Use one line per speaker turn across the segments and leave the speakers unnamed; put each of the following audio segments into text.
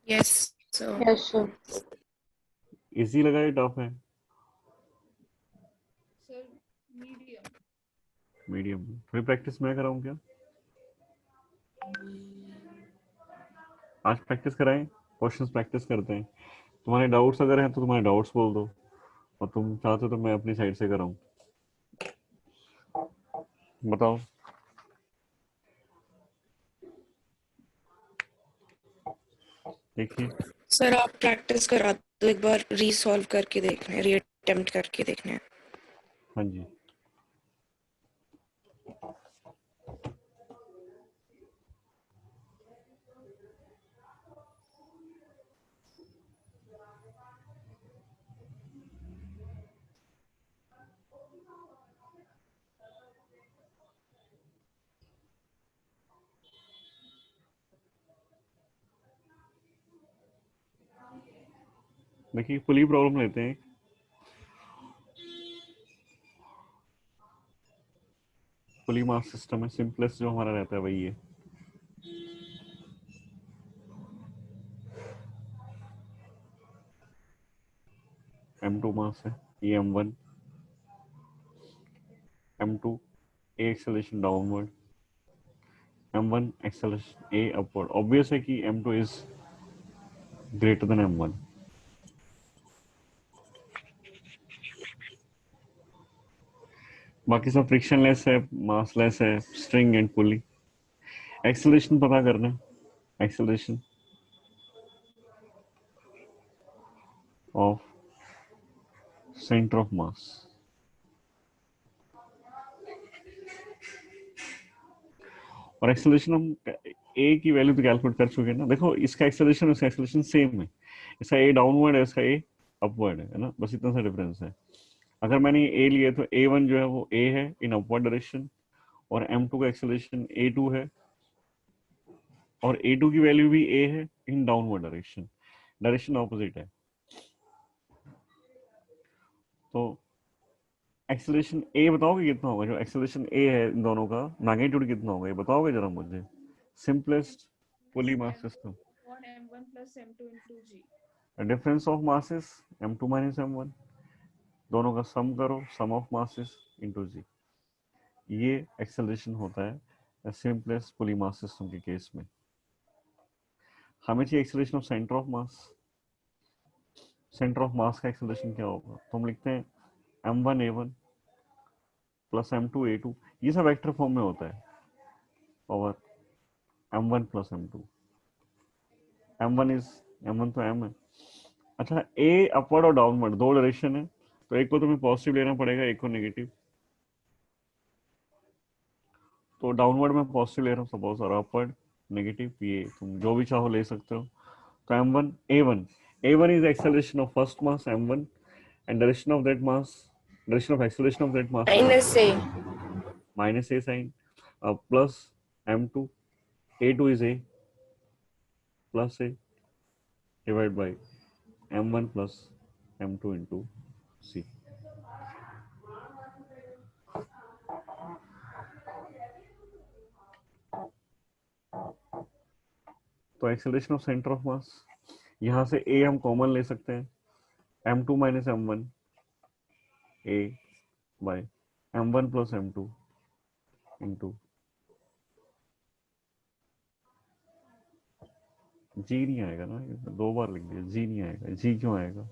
Yes sir.
Yes sir.
Easy लगा या tough है? मीडियम। थोड़ी प्रैक्टिस मैं कराऊं क्या? आज प्रैक्टिस कराएं, क्वेश्चंस प्रैक्टिस करते हैं। तुम्हारे डाउट्स अगर हैं तो तुम्हारे डाउट्स बोल दो, और तुम चाहते हो तो मैं अपनी साइड से कराऊं। बताओ। देखिए
सर आप प्रैक्टिस करा दो, एक बार रीसॉल्व करके देखना है, रीअटेम्प्ट करके देखना है।
हाँ जी। देखिए पुली प्रॉब्लम लेते हैं। पुली मास सिस्टम है, सिंपलेस्ट जो हमारा रहता है वही है। M2 मास है, ये M1, M2 A acceleration downward, M1 acceleration A upward. Obvious है कि M2 is greater than M1। बाकी सब फ्रिक्शन लेस है, मास लेस है, स्ट्रिंग एंड पुली। एक्सेलरेशन पता करना है, एक्सेलरेशन ऑफ सेंटर ऑफ मास। और एक्सेलरेशन हम ए की वैल्यू तो कैलकुलेट कर चुके हैं ना। देखो इसका एक्सेलरेशन उसका एक्सेलरेशन सेम है, इसका ए डाउनवर्ड है, इसका ए अपवर्ड है ना, बस इतना सा डिफरेंस है। अगर मैंने ए लिया तो A1 जो है वो ए है इन अपवर्ड डायरेक्शन, और M2 का एक्सेलरेशन A2 है, और A2 की वैल्यू भी ए है in downward direction, direction opposite है। तो एक्सेलरेशन ए बताओगे कितना होगा? जो एक्सेलरेशन ए है इन दोनों का मैग्नीट्यूड कितना होगा, ये बताओगे जरा मुझे। Simplest pulley mass system, difference of masses M2 minus M1, दोनों का सम करो, सम ऑफ मासेस इनटू जी। ये एक्सेलरेशन होता है सिंपलेस्ट पुली मास सिस्टम के केस में। हमें चाहिए acceleration of centre of mass. Centre of मास का एक्सेलरेशन क्या होगा? तो हम लिखते हैं M1 A1 plus M2 A2, ये सब वेक्टर फॉर्म में होता है, और M1 प्लस M2। M1 तो M है। अच्छा, ए अपवर्ड और डाउनवर्ड दो डायरेक्शन है, तो एक को तुम्हें पॉजिटिव लेना पड़ेगा, एक को नेगेटिव। तो डाउनवर्ड में पॉजिटिव ले रहा हूँ सपोज, और अपवर्ड नेगेटिव, ये तुम जो भी चाहो ले सकते हो। तो M1 A1 is acceleration of first mass M1, and direction of that mass, direction of acceleration of that mass
minus से
minus A sign, plus M2 A2 is A plus A divided by M1 plus M2 into C। तो acceleration of centre of mass, यहाँ से A हम common ले सकते हैं, M2 minus M1 A by M1 plus M2 into g. नहीं आएगा ना, दो बार लिख दिया, जी नहीं आएगा। जी क्यों आएगा?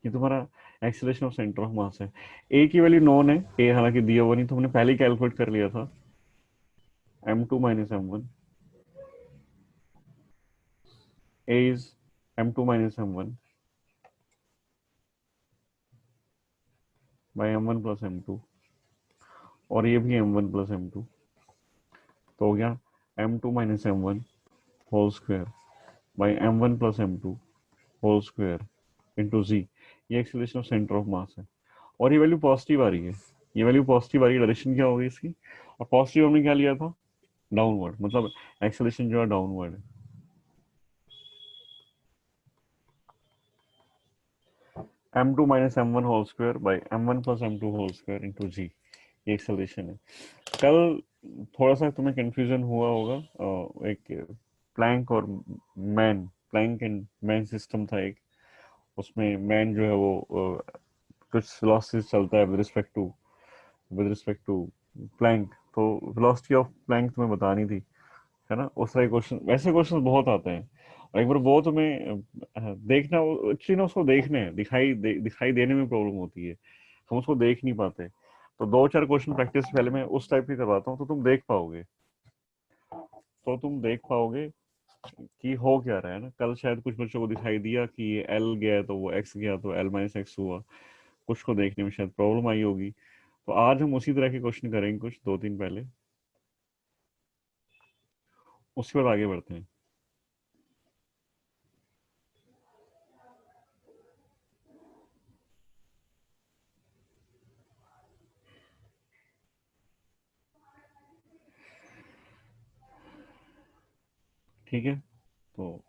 ये तुम्हारा acceleration of centre of mass है। ए की वैल्यू नॉन है, ए हालांकि दिया हुआ नहीं, तो हमने पहले ही कैलकुलेट कर लिया था। M2 minus M1, A is M2 minus M1 by M1 plus M2, और ये भी M1 प्लस M2, तो हो गया M2 minus M1 whole square by M1 plus M2 whole square into g. ये acceleration of centre of mass है, और ये वैल्यू पॉजिटिव आ रही है, ये वैल्यू पॉजिटिव आ रही है। डायरेक्शन क्या होगी इसकी? और पॉजिटिव हमने क्या लिया था? डाउनवर्ड, मतलब एक्सेलरेशन जो है डाउनवर्ड है। M2 minus M1 whole square by M1 plus M2 whole square into G। ये एक्सेलरेशन है। कल थोड़ा सा तुम्हें कंफ्यूजन हुआ होगा, एक प्लैंक और man, plank and man system था एक। उसमें मैन जो है वो कुछ वेलोसिटी चलता है विद रिस्पेक्ट टू प्लैंक, तो वेलोसिटी ऑफ प्लैंक तुम्हें बतानी थी, है ना। उस तरह के क्वेश्चन, वैसे क्वेश्चन बहुत आते हैं। और एक बार वो तुम्हें देखना, एक्चुअली ना उसको देखने हैं, दिखाई देने में प्रॉब्लम होती है, हम उसको देख नहीं पाते। तो दो चार क्वेश्चन प्रैक्टिस पहले मैं उस टाइप की करवाता हूँ, तो तुम देख पाओगे कि हो क्या रहा है ना। कल शायद कुछ बच्चों को दिखाई दिया कि ये एल गया है तो वो एक्स गया, तो एल माइनस एक्स हुआ, कुछ को देखने में शायद प्रॉब्लम आई होगी। तो आज हम उसी तरह के क्वेश्चन करेंगे, कुछ दो तीन पहले, उसके बाद आगे बढ़ते हैं। ठीक है, तो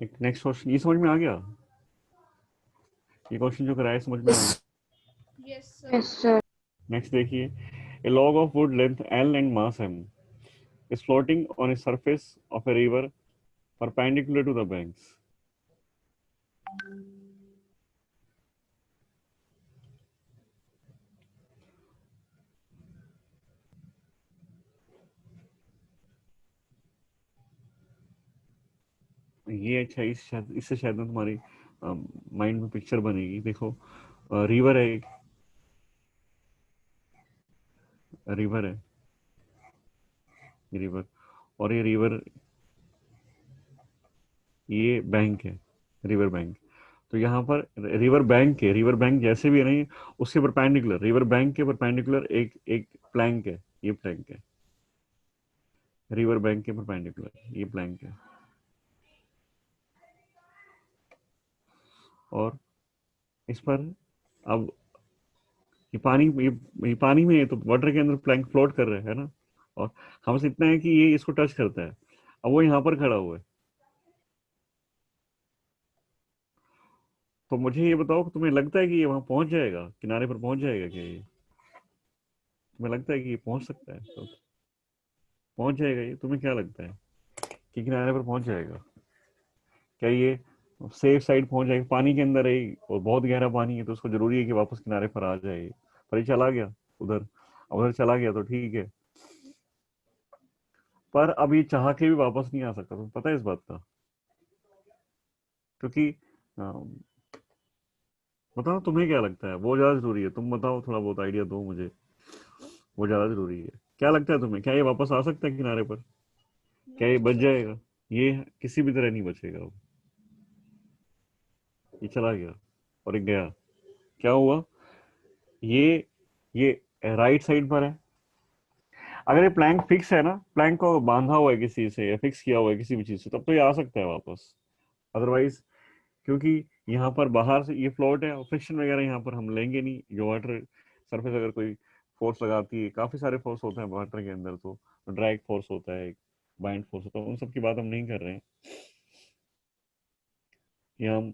एक नेक्स्ट क्वेश्चन, ये समझ में आ गया? ये क्वेश्चन जो कराया समझ में आ गया?
Yes sir.
नेक्स्ट देखिए, a log of wood length L and mass M is floating on a surface of a river perpendicular to the banks. ये अच्छा, इससे शायद ना तुम्हारी माइंड में पिक्चर बनेगी। देखो, रिवर है, एक रिवर है, रिवर, और ये रिवर, ये बैंक है, रिवर बैंक। तो यहाँ पर रिवर बैंक जैसे भी है नहीं, उसके परपेंडिकुलर, रिवर बैंक के परपेंडिकुलर एक एक प्लैंक है, ये प्लैंक है, रिवर बैंक के परपेंडिकुलर ये प्लैंक है। और इस पर, अब ये पानी में है, तो वाटर के अंदर प्लैंक फ्लोट कर रहे हैं, है ना। और हमसे इतना है कि ये इसको टच करता है, अब वो यहाँ पर खड़ा हुआ है। तो मुझे ये बताओ कि तुम्हें लगता है कि ये वहां पहुंच जाएगा, किनारे पर पहुंच जाएगा क्या ये? तुम्हें लगता है कि ये पहुंच सकता है, तो पहुंच जाएगा ये? तुम्हें क्या लगता है कि किनारे पर पहुंच जाएगा? क्या ये सेफ साइड पहुंच जाएगा? पानी के अंदर है और बहुत गहरा पानी है, तो उसको जरूरी है कि वापस किनारे पर आ जाए, पर ये चला गया उधर, उधर चला गया तो ठीक है, पर अब ये चाह के भी वापस नहीं आ सकता, तुम्हें पता है इस बात का? क्योंकि बताओ तुम्हें क्या लगता है, वो ज्यादा जरूरी है? तुम बताओ, थोड़ा बहुत आइडिया दो मुझे, वो ज्यादा जरूरी है? क्या लगता है तुम्हें, क्या ये वापस आ सकता है किनारे पर? क्या ये बच जाएगा? ये किसी भी तरह नहीं बचेगा वो, ये चला गया और ये गया। क्या हुआ? ये ये राइट साइड पर है। अगर ये प्लैंक फिक्स है ना, प्लैंक को बांधा हुआ है किसी से या फिक्स किया हुआ है किसी भी चीज से, तब तो ये आ सकता है वापस। अदरवाइज, क्योंकि यहाँ पर बाहर से ये फ्लोट है, और फ्रिक्शन वगैरह यहाँ पर हम लेंगे नहीं। जो वाटर सरफेस अगर कोई फोर्स लगाती है, काफी सारे फोर्स होते हैं वाटर के अंदर, तो ड्रैग फोर्स होता है, बाइंड फोर्स होता है, उन सब की बात हम नहीं कर रहे हैं। ये हम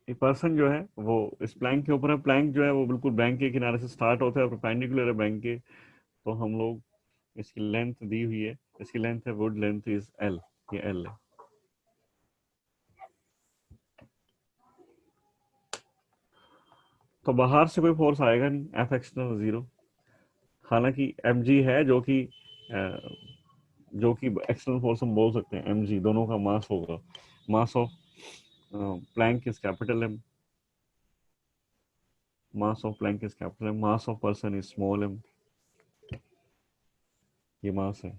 एक पर्सन जो है वो इस प्लैंक के ऊपर है, प्लैंक जो है वो बिल्कुल बैंक के किनारे से स्टार्ट होता है और परपेंडिकुलर है बैंक के। तो हम लोग, इसकी लेंथ दी हुई है, इसकी लेंथ है, वुड लेंथ इज एल, ये एल है। तो बाहर से कोई फोर्स आएगा नहीं, एफ एक्सटर्नल जीरो। हालांकि एम जी है, जो कि एक्सटर्नल फोर्स हम बोल सकते हैं, एम जी दोनों का मास होगा। Mass of plank is capital M, mass of plank is capital M, mass of person is small M, ये मास है।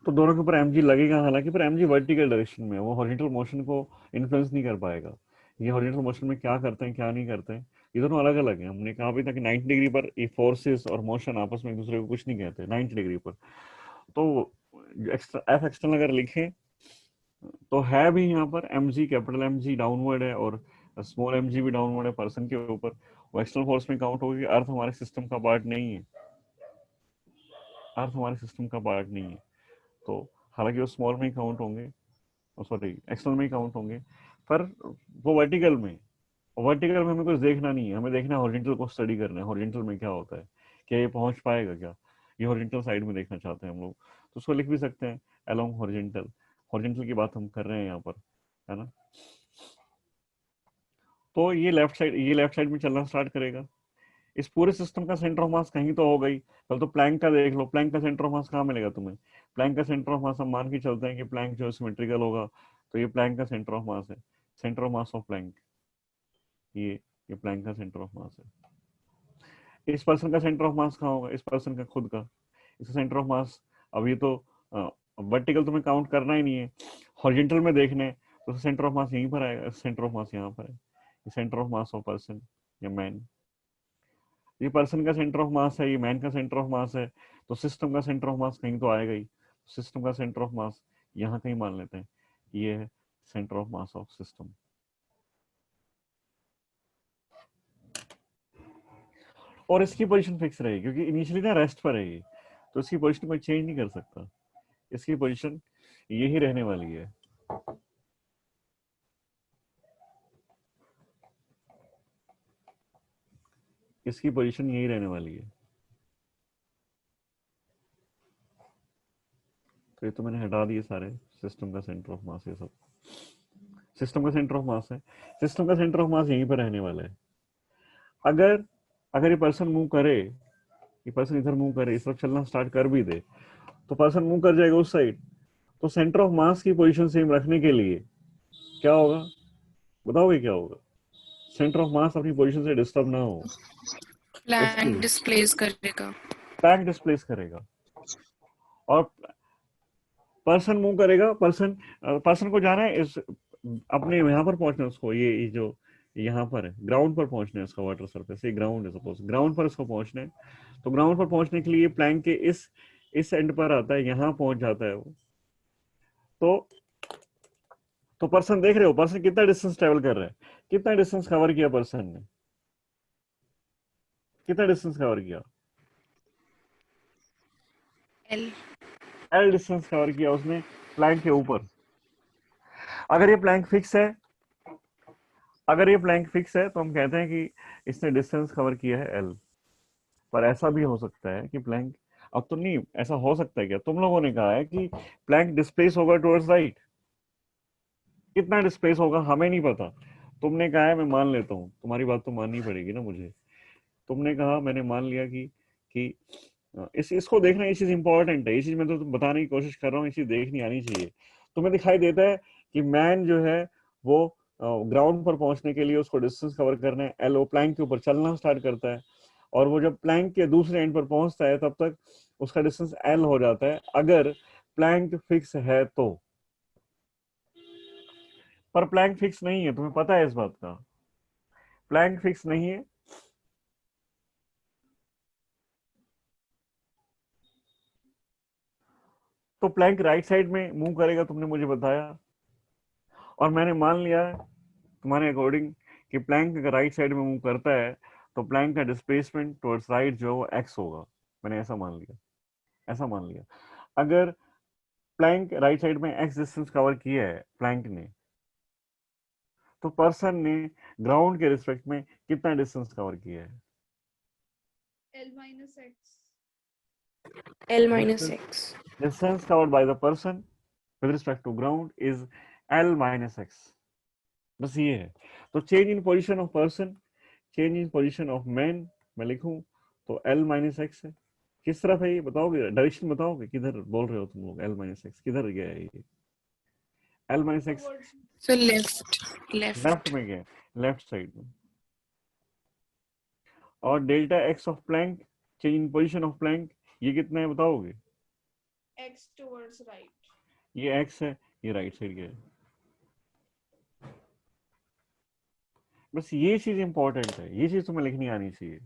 तो दोनों के ऊपर एम जी लगेगा, हालांकि पर एम जी वर्टिकल डायरेक्शन में है, वो हॉरिजॉन्टल मोशन को इन्फ्लुएंस नहीं कर पाएगा। ये हॉरिजॉन्टल मोशन में क्या करते हैं क्या नहीं करते हैं, ये दोनों अलग अलग हैं। हमने कहा भी था कि 90 डिग्री पर ये फोर्सेस और मोशन आपस में एक दूसरे को कुछ नहीं कहते 90 डिग्री पर। तो एक्स्ट्रा एफ एक्सटर्नल अगर लिखें, तो है भी यहाँ पर M G, capital M G downward है, और स्मॉल एम जी भी डाउनवर्ड है पर्सन के ऊपर। वो एक्सटर्नल फोर्स में काउंट होगी। अर्थ हमारे सिस्टम का पार्ट नहीं है, अर्थ हमारे सिस्टम का पार्ट नहीं है, तो हालांकि वो स्मॉल में ही काउंट होंगे। सॉरी एक्सटर्नल में ही काउंट होंगे, पर वो वर्टिकल में, वर्टिकल में हमें कुछ देखना नहीं है, हमें देखना है हॉरिजॉन्टल को स्टडी करना है, हॉरिजॉन्टल में क्या होता है, क्या ये पहुंच पाएगा क्या, ये हॉरिजॉन्टल साइड में देखना चाहते हैं हम लोग, तो उसको लिख भी सकते हैं अलोंग हॉरिजॉन्टल, हॉरिजॉन्टल की बात हम कर रहे हैं यहाँ पर, है ना। तो ये लेफ्ट साइड में चलना स्टार्ट करेगा। इस पूरे सिस्टम का सेंटर ऑफ मास कहीं तो हो गई। कल तो प्लैंक का देख लो, प्लैंक का सेंटर ऑफ मास कहाँ मिलेगा तुम्हें? प्लैंक का सेंटर ऑफ मास हम मान के चलते हैं कि प्लैंक जो सिमेट्रिकल होगा, तो ये प्लैंक का सेंटर ऑफ मास है, centre of mass of Planck, ये प्लैंक का सेंटर ऑफ मास है। इस पर्सन का सेंटर ऑफ मास कहाँ होगा? इस पर्सन का खुद का, इसका सेंटर ऑफ मास, अब ये तो वर्टिकल तुम्हें काउंट करना ही नहीं है, हॉरिजॉन्टल में देखने हैं, तो सेंटर ऑफ मास यहीं पर आएगा, सेंटर ऑफ मास यहाँ पर है, centre of mass of person या मैन, ये पर्सन का सेंटर ऑफ मास है, ये मैन का सेंटर ऑफ मास है, तो सिस्टम का सेंटर ऑफ मास कहीं तो आएगा ही, सिस्टम का सेंटर ऑफ मास यहाँ कहीं मान लेते हैं, ये है centre of mass of system. और इसकी पोजीशन फिक्स रहेगी क्योंकि इनिशियली ना रेस्ट पर है ये, तो इसकी पोजीशन कोई चेंज नहीं कर सकता, इसकी पोजीशन यही रहने वाली है। इसकी पोजीशन यही रहने वाली है। तो ये तो मैंने हटा दिए सारे, सिस्टम का सेंटर ऑफ मास, ये सब सिस्टम का सेंटर ऑफ मास है, सिस्टम का सेंटर ऑफ मास यहीं पर रहने वाला है। अगर अगर ये पर्सन मूव करे, ये पर्सन इधर मूव करे, इस तरफ चलना स्टार्ट कर भी दे, तो पर्सन मूव कर जाएगा उस साइड, तो सेंटर ऑफ मास की पोजीशन सेम रखने के लिए क्या होगा, बताओगे क्या होगा? सेंटर ऑफ मास अपनी पोजीशन से डिस्टर्ब ना हो, उसके
प्लैंक
लिए
डिस्प्लेस करेगा।
प्लैंक डिस्प्लेस करेगा, और पर्सन मूव करेगा, पर्सन को जाना है इस अपने यहाँ पर पहुंचना है उसको, ये जो यहाँ पर है ग्राउंड पर पहुंचना है उसका, वाटर सरफेस ये ग्राउंड है, सपोज ग्राउंड पर उसको पहुंचना है, तो ग्राउंड पर पहुंचने के लिए प्लैंक के इस एंड पर आता है, यहाँ पहुंच जाता है वो, तो पर्सन देख रहे हो, पर्सन कितना डिस्टेंस ट्रेवल कर रहा है, कितना डिस्टेंस कवर किया पर्सन ने, कितना डिस्टेंस कवर किया,
एल।
एल डिस्टेंस कवर किया उसने प्लैंक के ऊपर। अगर ये प्लैंक फिक्स है, अगर ये प्लैंक फिक्स है तो हम कहते हैं कि इसने डिस्टेंस कवर किया है एल। पर ऐसा भी हो सकता है कि प्लैंक, अब तो नहीं, ऐसा हो सकता है क्या, तुम लोगों ने कहा है कि प्लैंक डिस्प्लेस होगा टुवर्ड्स राइट, कितना डिस्प्लेस होगा हमें नहीं पता, तुमने कहा है, मैं मान लेता हूँ, तुम्हारी बात तो माननी पड़ेगी ना मुझे, तुमने कहा, मैंने मान लिया कि इसको देखना, ये चीज इंपॉर्टेंट है, ये चीज मैं तो बताने की कोशिश कर रहा हूँ, ये चीज देखनी आनी चाहिए। तुम्हें दिखाई देता है कि मैन जो है वो ग्राउंड पर पहुंचने के लिए उसको डिस्टेंस कवर करना है एल, वो प्लैंक के ऊपर चलना स्टार्ट करता है, और वो जब प्लैंक के दूसरे एंड पर पहुंचता है तब तक उसका डिस्टेंस एल हो जाता है, अगर प्लैंक फिक्स है तो। पर प्लैंक फिक्स नहीं है, तुम्हें पता है इस बात का, प्लैंक फिक्स नहीं है। तो प्लैंक राइट साइड में मूव करेगा, तुमने मुझे बताया, और मैंने मान लिया तुम्हारे अकॉर्डिंग कि प्लैंक अगर राइट साइड में मूव करता है तो प्लैंक का डिस्प्लेसमेंट टुवर्ड्स राइट जो है वो एक्स होगा, मैंने ऐसा मान लिया, ऐसा मान लिया। अगर प्लैंक राइट साइड में एक्स डिस्टेंस कवर किया है प्लैंक ने, तो पर्सन ने ग्राउंड के रिस्पेक्ट में कितना डिस्टेंस कवर किया है?
L minus X.
L minus x.
Distance covered by the person with respect to ground is L minus x, बस ये है। तो change in position of person, change in position of man मैं लिखूं तो L minus x है। किस तरफ है ये बताओगे, डायरेक्शन बताओगे, किधर बोल रहे हो तुम लोग, L माइनस एक्स किधर गया है ये? L minus x
Towards
so left
left
left.
में गया, लेफ्ट साइड में। और delta x of Planck, change in position of Planck, ये कितना है बताओगे?
X towards right.
ये एक्स है, ये राइट साइड गया है। बस ये चीज इंपॉर्टेंट है, ये चीज तुम्हें लिखनी आनी चाहिए।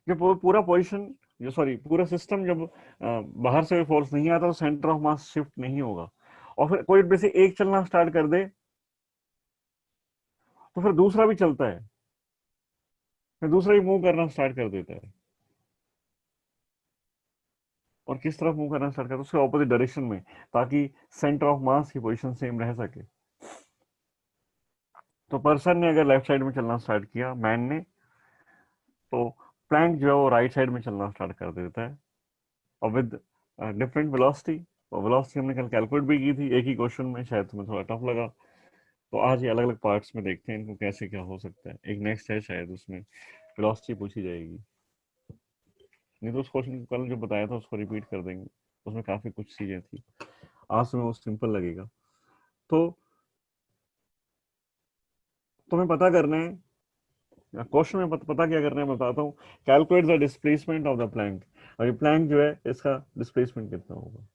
जब पूरा पोजीशन, जो सॉरी पूरा सिस्टम जब बाहर से फोर्स नहीं आता तो सेंटर ऑफ मास शिफ्ट नहीं होगा, और फिर कोई में से एक चलना स्टार्ट कर दे तो फिर दूसरा भी चलता है, फिर दूसरा भी मूव करना स्टार्ट कर देता है। और किस तरफ मूव करना स्टार्ट करता है, उसके ऑपोजिट डायरेक्शन में, ताकि सेंटर ऑफ मास की पोजीशन सेम रह सके। तो पर्सन ने अगर लेफ्ट साइड में चलना स्टार्ट किया, मैन ने, तो प्लैंक जो है वो राइट साइड में चलना स्टार्ट कर देता है, और विद डिफरेंट वेलोसिटी। और वेलोसिटी हमने कल कैलकुलेट भी की थी एक ही क्वेश्चन में, शायद तुम्हें थोड़ा टफ लगा। तो आज ये अलग अलग पार्ट्स में देखते हैं इनको कैसे क्या हो सकता है। एक नेक्स्ट है शायद उसमें वेलोसिटी पूछी जाएगी, नहीं तो उस क्वेश्चन को कल जो बताया था उसको रिपीट कर देंगे, उसमें काफी कुछ चीजें थी। आज तुम्हें वो सिंपल लगेगा। तो तुम्हें पता करना है, क्वेश्चन में पता क्या करना है बताता हूँ। Calculate the displacement of the plank. और ये प्लैंक जो है इसका डिस्प्लेसमेंट कितना होगा,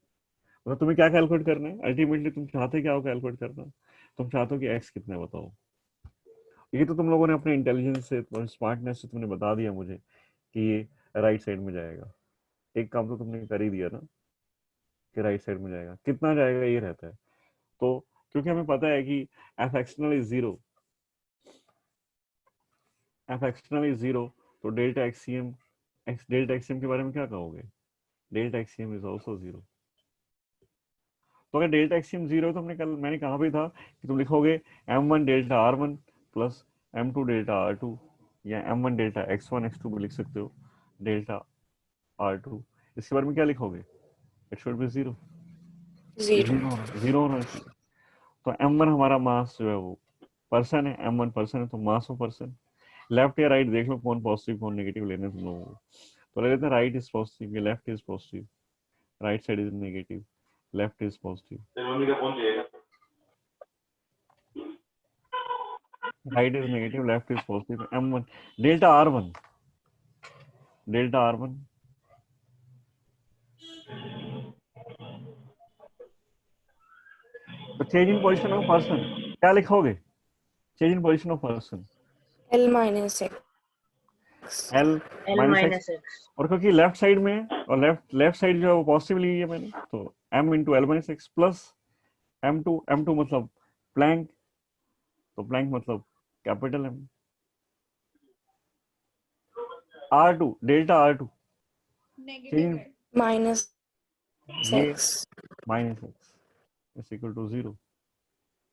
मतलब तुम्हें क्या कैलकुलेट करना है अल्टीमेटली, तुम चाहते क्या हो कैलकुलेट करना, तुम चाहते हो कि एक्स कितना है बताओ। ये तो तुम लोगों ने अपने इंटेलिजेंस से, स्मार्टनेस से तुमने बता दिया मुझे कि ये राइट साइड में जाएगा। एक काम तो तुमने कर ही दिया ना कि राइट साइड में जाएगा, कितना जाएगा ये रहता है। तो क्योंकि हमें पता है कि F external is zero, F external is zero, तो डेल्टा एक्सीएम, डेल्टा एक्सीएम के बारे में क्या कहोगे, डेल्टा एक्सीएम इज ऑल्सो जीरो। तो अगर डेल्टा एक्सीएम जीरो है तो हमने कल, मैंने कहा भी था कि तुम लिखोगे m1 delta r1 plus m2 delta r2, या m1 डेल्टा x1 x2 भी लिख सकते हो, डेल्टा r2। इसके बारे में क्या लिखोगे, it should be zero,
zero.
Zero होना चाहिए। तो m1 हमारा मास जो है वो पर्सन है, m1 पर्सन है, तो मास ऑफ पर्सन। लेफ्ट या राइट देख लो कौन पॉजिटिव कौन नेगेटिव लेने तुम लोगों को। तो ले लेते हैं राइट इज पॉजिटिव, ये left is positive, right side is negative, left is positive, right is negative, left is positive. m1 delta r1, delta r1, तो change in position of person क्या लिखोगे, change in position of person
L minus x.
l
L
minus x.
minus x.
और क्योंकि left side में है, और left left side जो है वो पॉजिटिव ली है मैंने, तो m into L minus X plus m2 मतलब प्लैंक, तो प्लैंक मतलब capital M, r2 delta r2
negative
change,
है।
माइनस
ये
X.
Minus X is equal to zero.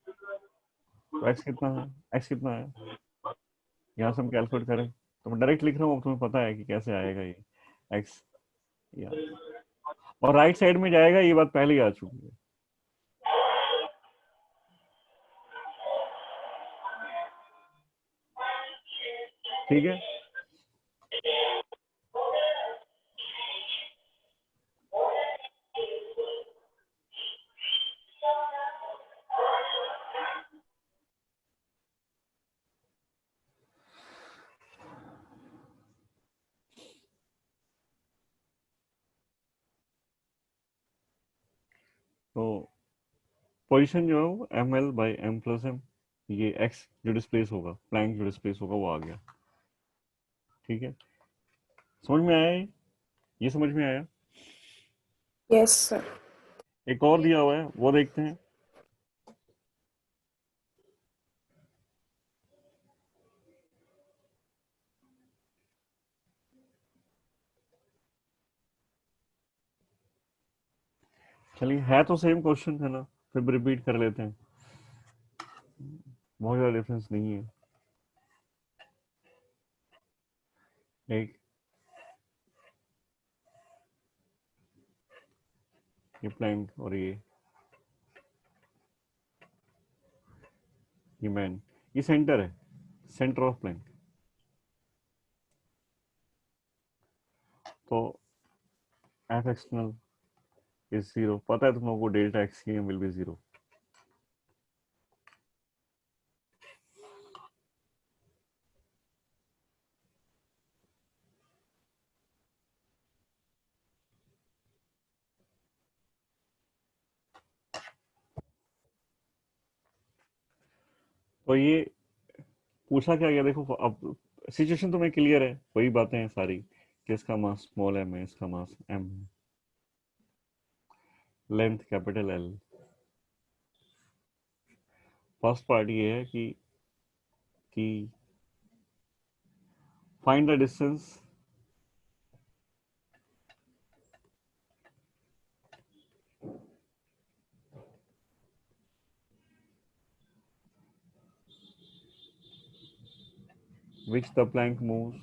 तो एक्स कितना है, एक्स कितना है, यहाँ से हम कैलकुलेट करें तो मैं डायरेक्ट लिख रहा हूँ, तुम्हें पता है कि कैसे आएगा ये एक्स, और राइट साइड में जाएगा, ये बात पहले ही आ चुकी है। ठीक है, तो पोजीशन जो है वो M L by M plus M, ये एक्स जो डिस्प्लेस होगा, प्लैंक जो डिस्प्लेस होगा वो आ गया। ठीक है, समझ में आया ये समझ में आया।
Yes sir.
एक और दिया हुआ है वो देखते हैं। चलिए, है तो सेम क्वेश्चन है ना, फिर रिपीट कर लेते हैं, बहुत ज़्यादा डिफरेंस नहीं है। एक ये प्लैंक और ये मैन, ये सेंटर है, सेंटर ऑफ प्लैंक। तो एफ एक्सटर्नल इज जीरो, पता है तुम लोगों को delta extreme will be zero. तो ये पूछा क्या गया, देखो अब सिचुएशन तुम्हें क्लियर है, वही बातें हैं सारी कि इसका मास स्मॉल एम है, इसका मास एम है, length capital L. First part ये है कि find the distance which the plank moves,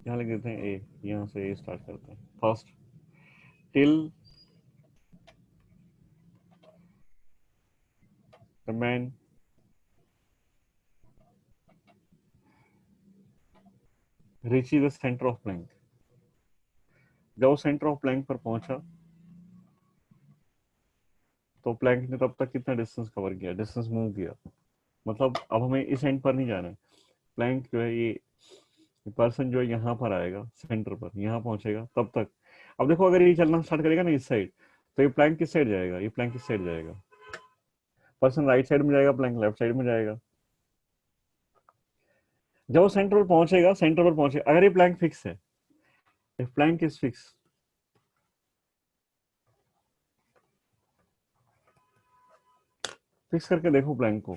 यहाँ लिख देते हैं ए, यहाँ से ए स्टार्ट करते हैं first, till the man reach the centre of Planck. जब वो सेंटर ऑफ प्लैंक पर पहुंचा तो प्लैंक ने तब तक कितना डिस्टेंस कवर किया, डिस्टेंस मूव किया, मतलब अब हमें इस एंड पर नहीं जाना है। प्लैंक जो है ये पर्सन जो है यहाँ पर आएगा सेंटर पर, यहाँ पहुंचेगा तब तक। अब देखो अगर ये चलना स्टार्ट करेगा ना इस साइड, तो ये प्लैंक किस साइड जाएगा, ये प्लैंक किस साइड जाएगा, पर्सन राइट साइड में जाएगा, प्लैंक लेफ्ट साइड में जाएगा। जब वो सेंटर पर पहुंचेगा, सेंटर पर पहुंचेगा, अगर ये प्लैंक फिक्स है, if plank is fix, fix करके देखो प्लैंक को।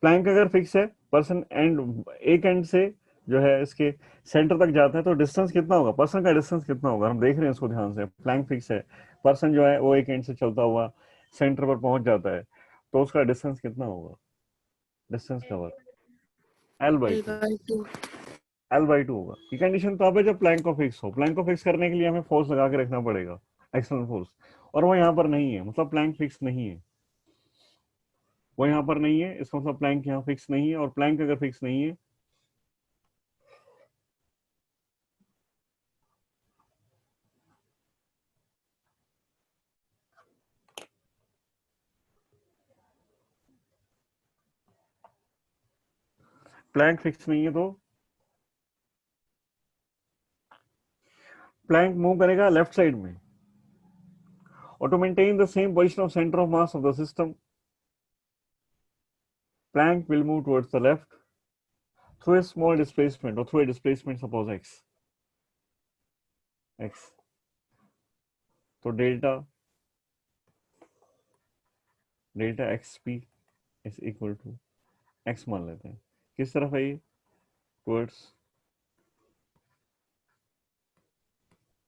प्लैंक अगर फिक्स है, पर्सन एंड एक एंड से जो है इसके सेंटर तक जाता है, तो डिस्टेंस कितना होगा, पर्सन का डिस्टेंस कितना होगा, हम देख रहे हैं इसको ध्यान से। प्लैंक फिक्स है, पर्सन जो है वो एक एंड से चलता हुआ सेंटर पर पहुंच जाता है, तो उसका डिस्टेंस कितना होगा, distance cover L by
L
two,
by 2।
L by two होगा। ये कंडीशन तब है जब प्लैंक को फिक्स हो। प्लैंक को फिक्स करने के लिए हमें फोर्स लगा के रखना पड़ेगा, एक्सटर्नल फोर्स, और वो यहाँ पर नहीं है, मतलब प्लैंक फिक्स नहीं है, वो यहाँ पर नहीं है, इसका मतलब प्लैंक यहाँ फिक्स नहीं है। और प्लैंक अगर फिक्स नहीं है, प्लैंक फिक्स नहीं है, तो प्लैंक मूव करेगा लेफ्ट साइड में, और to maintain the same position of centre of mass of the system, plank will move towards the left through a small displacement, और through a displacement suppose x, x, तो delta delta x p is equal to x मान लेते हैं। किस तरफ है ये, towards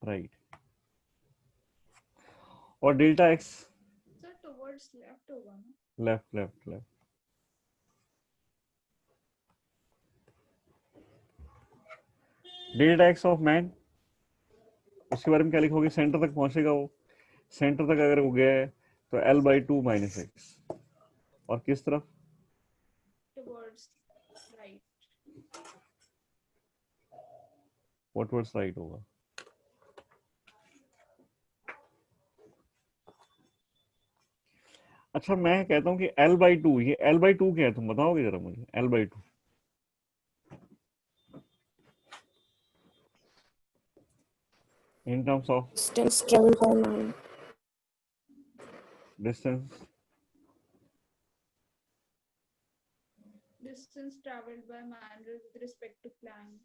right, और delta x
sir towards left होगा ना?
Left left left, delta x of man, उसके बारे में क्या लिखोगे, सेंटर तक पहुंचेगा वो, सेंटर तक अगर वो गया है तो L by to minus x, और किस तरफ,
टुवर्ड्स राइट।
वो टुवर्ड्स राइट होगा। अच्छा मैं कहता हूँ कि एल बाई टू, ये एल बाई टू क्या है, तुम बताओगे जरा मुझे, L by to in terms of
Distance traveled by man।
distance,
Distance traveled by man with respect to Planck.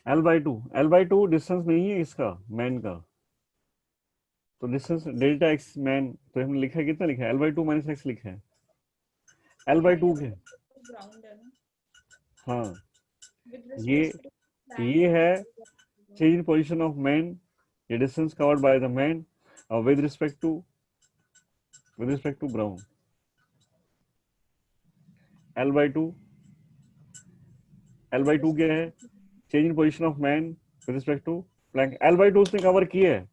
L by two, L by two distance नहीं है इसका, मैन का, तो डिस्टेंस डेल्टा एक्स मैन, तो हमने लिखा है, कितना लिखा है, L by two minus X लिखा है, L by टू के,
ग्राउंड है ना,
हाँ
with
ये
respect to Planck
ये है
hours.
Change in position of man, ये distance covered by the man with respect to ground, L by two, L by two क्या है, change in position of man with respect to plank. L by two उसने cover किया है,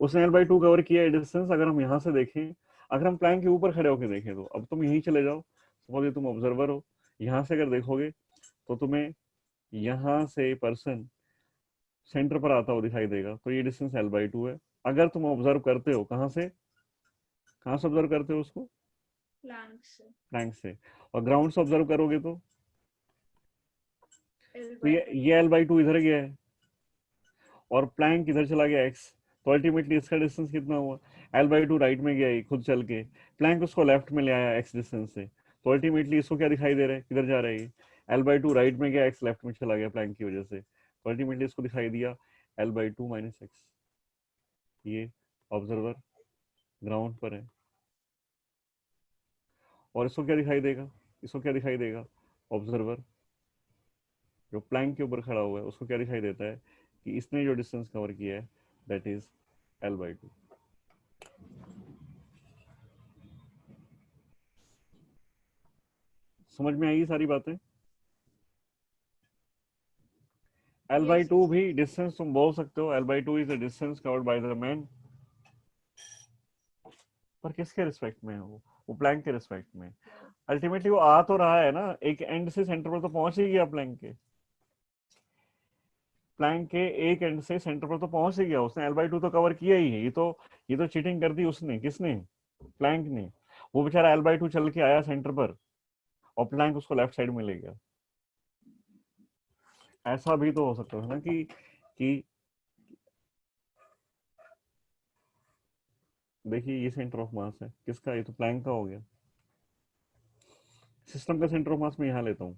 उसने L by to cover किया है distance. अगर हम यहाँ से देखें, अगर हम प्लैंक के ऊपर खड़े होकर देखें, तो अब तुम यहीं चले जाओ, सपोज ये तुम ऑब्जर्वर हो, यहाँ से अगर देखोगे तो तुम्हें यहाँ से पर्सन सेंटर पर आता हुआ दिखाई देगा, तो ये डिस्टेंस L by टू है। अगर तुम ऑब्जर्व करते हो, कहाँ से ऑब्जर्व करते हो उसको,
Planck से
प्लैंक से, और ग्राउंड से ऑब्जर्व करोगे तो
L
तो
by
ये L by टू इधर गया है, और प्लैंक इधर चला गया x, तो अल्टीमेटली इसका डिस्टेंस कितना हुआ, L by टू राइट में गया है खुद चल के, प्लैंक उसको लेफ्ट में ले आया x डिस्टेंस से, तो अल्टीमेटली इसको क्या दिखाई दे रहा है, किधर जा रहा है ये, L by टू राइट में गया, x लेफ्ट में चला गया प्लैंक की वजह से, तो अल्टीमेटली इसको दिखाई दिया L by two minus X. ये ऑब्जर्वर ग्राउंड पर है, और इसको क्या दिखाई देगा, इसको क्या दिखाई देगा, ऑब्जर्वर जो प्लैंक के ऊपर खड़ा हुआ है उसको क्या दिखाई देता है कि इसने जो डिस्टेंस कवर किया है that is L by two. समझ में आई सारी बातें? L by
Yes,
2
yes.
भी डिस्टेंस तुम बोल सकते हो, L by 2 is the distance covered by the man, पर किसके रिस्पेक्ट में है वो प्लैंक के रिस्पेक्ट में। अल्टीमेटली वो आ तो रहा है ना, एक एंड से सेंटर पर तो पहुंच ही गया, प्लैंक के एक एंड से सेंटर पर तो पहुंच ही गया, उसने L by 2 तो कवर किया ही है। ये तो चीटिंग कर दी उसने, किसने? प्लैंक ने। वो बेचारा L by 2 चल के आया सेंटर पर और प्लैंक उसको लेफ्ट साइड में ले गया। ऐसा भी तो हो सकता है ना कि देखिए ये सेंटर ऑफ मास है किसका, ये तो प्लैंक का हो गया। सिस्टम का सेंटर ऑफ मास में यहां लेता हूं,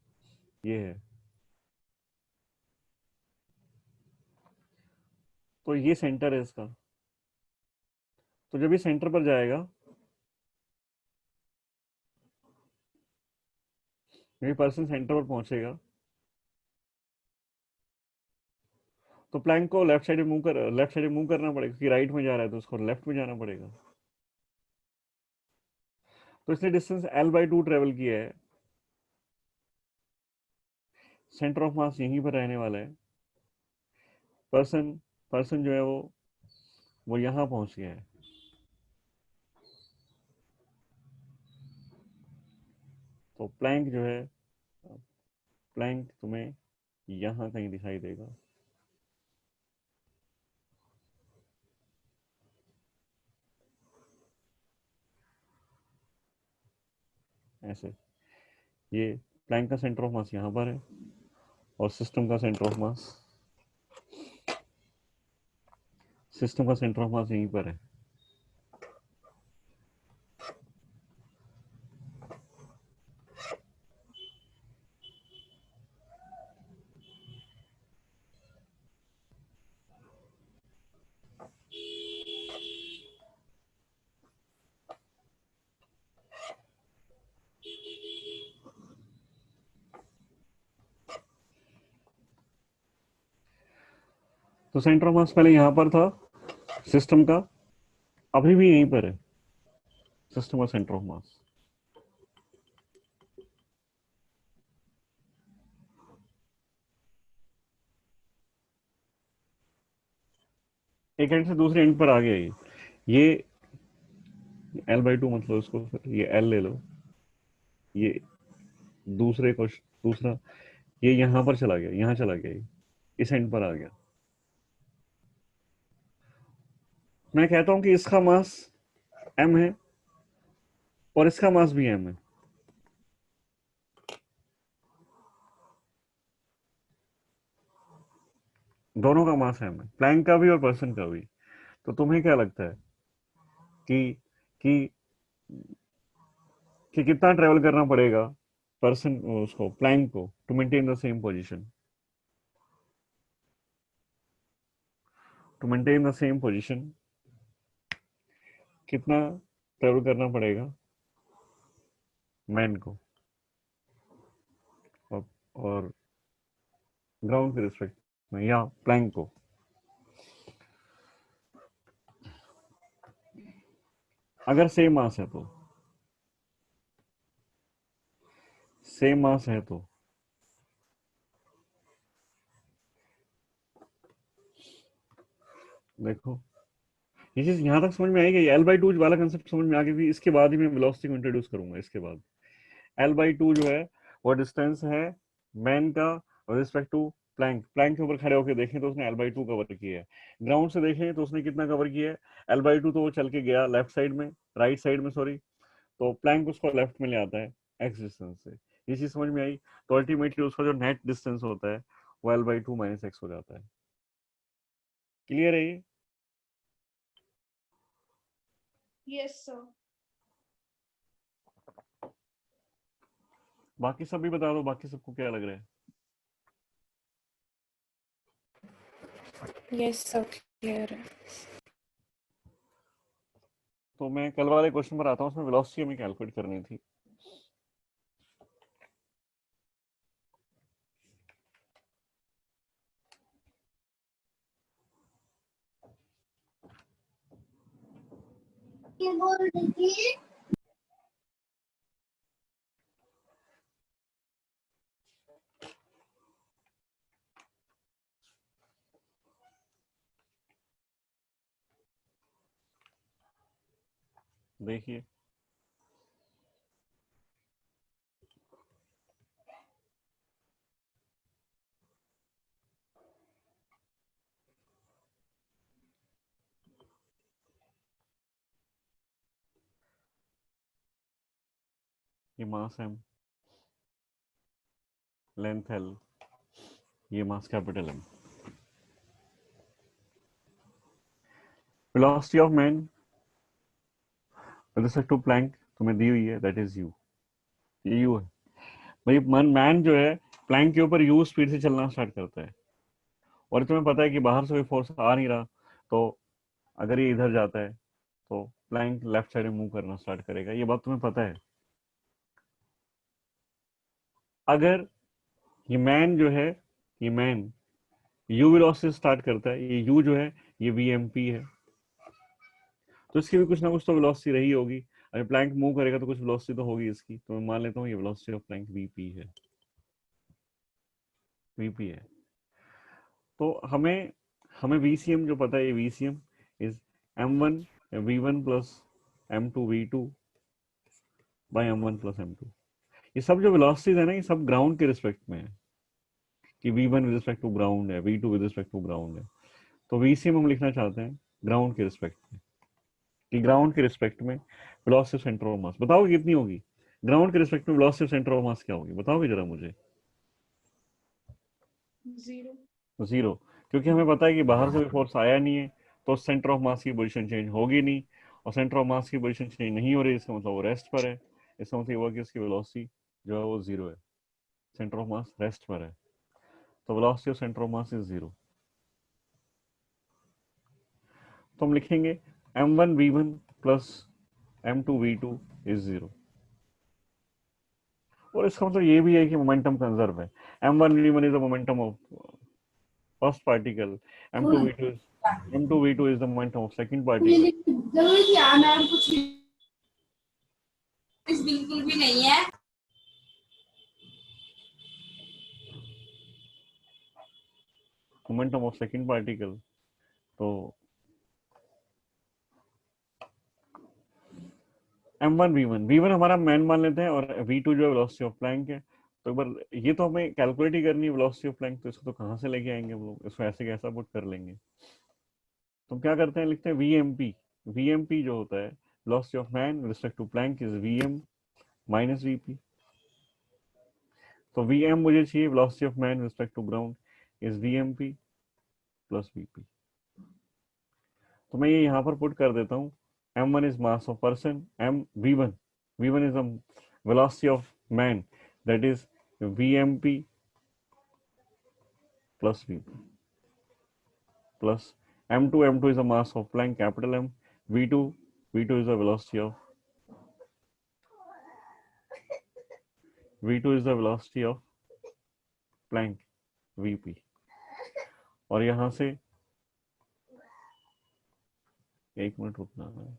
ये है, तो ये सेंटर है इसका। तो जब ये सेंटर पर जाएगा, ये पर्सन सेंटर पर पहुंचेगा, तो प्लैंक को लेफ्ट साइड मूव करना पड़ेगा, कि राइट में जा रहा है तो उसको लेफ्ट में जाना पड़ेगा। तो इसने डिस्टेंस L by 2 ट्रेवल किया है, सेंटर ऑफ मास यहीं पर रहने वाला है, पर्सन पर्सन जो है वो यहां पहुंच गया है। तो प्लैंक जो है, प्लैंक तुम्हें यहां कहीं दिखाई देगा, ऐसे। ये प्लैंक का सेंटर ऑफ मास यहां पर है और सिस्टम का सेंटर ऑफ मास यहीं पर है। तो सेंटर ऑफ मास पहले यहां पर था सिस्टम का, अभी भी यहीं पर है सिस्टम का सेंटर ऑफ मास। एक एंड से दूसरे एंड पर आ गया ये L by 2 मतलब इसको, ये L ले लो, ये दूसरा ये यहां पर चला गया, यहां चला गया, ये इस एंड पर आ गया। मैं कहता हूं कि इसका मास m है और इसका मास भी m है, दोनों का मास m है, प्लैंक का भी और पर्सन का भी। तो तुम्हें क्या लगता है कि कि कि कितना ट्रेवल करना पड़ेगा पर्सन उसको प्लैंक को to maintain the same position, कितना ट्रेवल करना पड़ेगा मैन को और ग्राउंड के रिस्पेक्ट में या प्लैंक को। अगर सेम मास है तो देखो, ये चीज यहां तक समझ में आएगी, L by 2 वाला कंसेप्ट समझ में आ गया, इसके बाद ही मैं वेलोसिटी को इंट्रोड्यूस करूंगा। इसके बाद L by 2 जो है वो डिस्टेंस है मैन का रिस्पेक्ट टू प्लैंक के ऊपर खड़े होकर देखें तो उसने L by 2 कवर किया है, ग्राउंड से देखें तो उसने कितना कवर किया है L by 2, तो वो चल के गया लेफ्ट साइड में, राइट साइड में सॉरी, तो प्लैंक उसको लेफ्ट में ले आता है एक्स डिस्टेंस से। ये चीज समझ में आई, तो अल्टीमेटली उसका जो नेट डिस्टेंस होता है वो L by 2 माइनस एक्स हो जाता है। क्लियर है ये?
Yes, sir.
बाकी सब भी बता दो, बाकी सबको क्या लग रहा है?
यस सब क्लियर है।
तो मैं कल वाले क्वेश्चन पर आता हूँ, उसमें वेलोसिटी हमें कैलकुलेट करनी थी। देखिए ये मास m, लेंथ l, ये mass capital M। Velocity of man with respect to plank तुम्हें दी हुई है, दैट इज u। ये u है भाई। मैन जो है प्लैंक के ऊपर u स्पीड से चलना स्टार्ट करता है, और तुम्हें पता है कि बाहर से कोई फोर्स आ नहीं रहा, तो अगर ये इधर जाता है तो प्लैंक लेफ्ट साइड में मूव करना स्टार्ट करेगा, ये बात तुम्हें पता है। अगर ये मैन जो है, ये मैन u वेलोसिटी स्टार्ट करता है, ये u जो है ये vmp है, तो इसकी भी कुछ ना कुछ तो वेलोसिटी रही होगी। अगर प्लैंक मूव करेगा तो कुछ वेलोसिटी तो होगी इसकी, तो मैं मान लेता हूँ ये वेलोसिटी ऑफ प्लैंक vp है, vp है। तो हमें हमें vcm जो पता है, ये vcm is m1 v1 plus m2 v2 by m1 plus m2। ये सब जो वेलोसिटीज है ना, ये सब ग्राउंड के रिस्पेक्ट में है, कि v1 with respect to ground है, v2 with respect to ground है। तो vcm हम लिखना चाहते हैं ग्राउंड के रिस्पेक्ट में, कि ग्राउंड के रिस्पेक्ट में वेलोसिटी सेंटर ऑफ मास बताओगे कितनी होगी। ग्राउंड के रिस्पेक्ट में वेलोसिटी सेंटर ऑफ मास क्या होगी, बताओगे जरा मुझे।
0।
जीरो, क्योंकि हमें पता है कि बाहर से कोई फोर्स आया नहीं है, तो सेंटर ऑफ मास की पोजीशन चेंज होगी नहीं, और सेंटर ऑफ मास की पोजीशन चेंज नहीं हो रही, इसका मतलब वो रेस्ट पर है। इसका मतलब हुआ कि उसकी वेलोसिटी जो है वो जीरो है, सेंटर ऑफ मास रेस्ट पर है, तो velocity of centre of mass is zero. तो हम लिखेंगे m1v1 plus m2v2 is zero, और इसका मतलब ये भी है कि मोमेंटम कंजर्व है। m1v1 is the momentum of first particle, m2v2 m2v2 is the momentum of second particle.
बिल्कुल भी नहीं है।
मोमेंटम ऑफ सेकंड पार्टिकल, तो m1v1 हमारा मैन मान लेते हैं, और v2 जो है वेलोसिटी ऑफ प्लैंक है। तो एक बार ये तो हमें कैलकुलेट ही करनी है वेलोसिटी ऑफ प्लैंक, तो इसको तो कहाँ से लेके आएंगे हम लोग, इसको ऐसे कैसा पुट कर लेंगे। तो क्या करते हैं, लिखते हैं vmp। vmp जो होता है velocity of man with respect to plank is vm minus vp। तो vm मुझे चाहिए velocity of man with respect to ground is vmp plus vp। तो मैं ये यहाँ पर पुट कर देता हूँ, m1 is mass of person, m v1 is the velocity of man, that is vmp plus vp plus m2 is the mass of Planck, capital M, v2 is the velocity of Planck, vp। और यहां से एक minute रुकना है,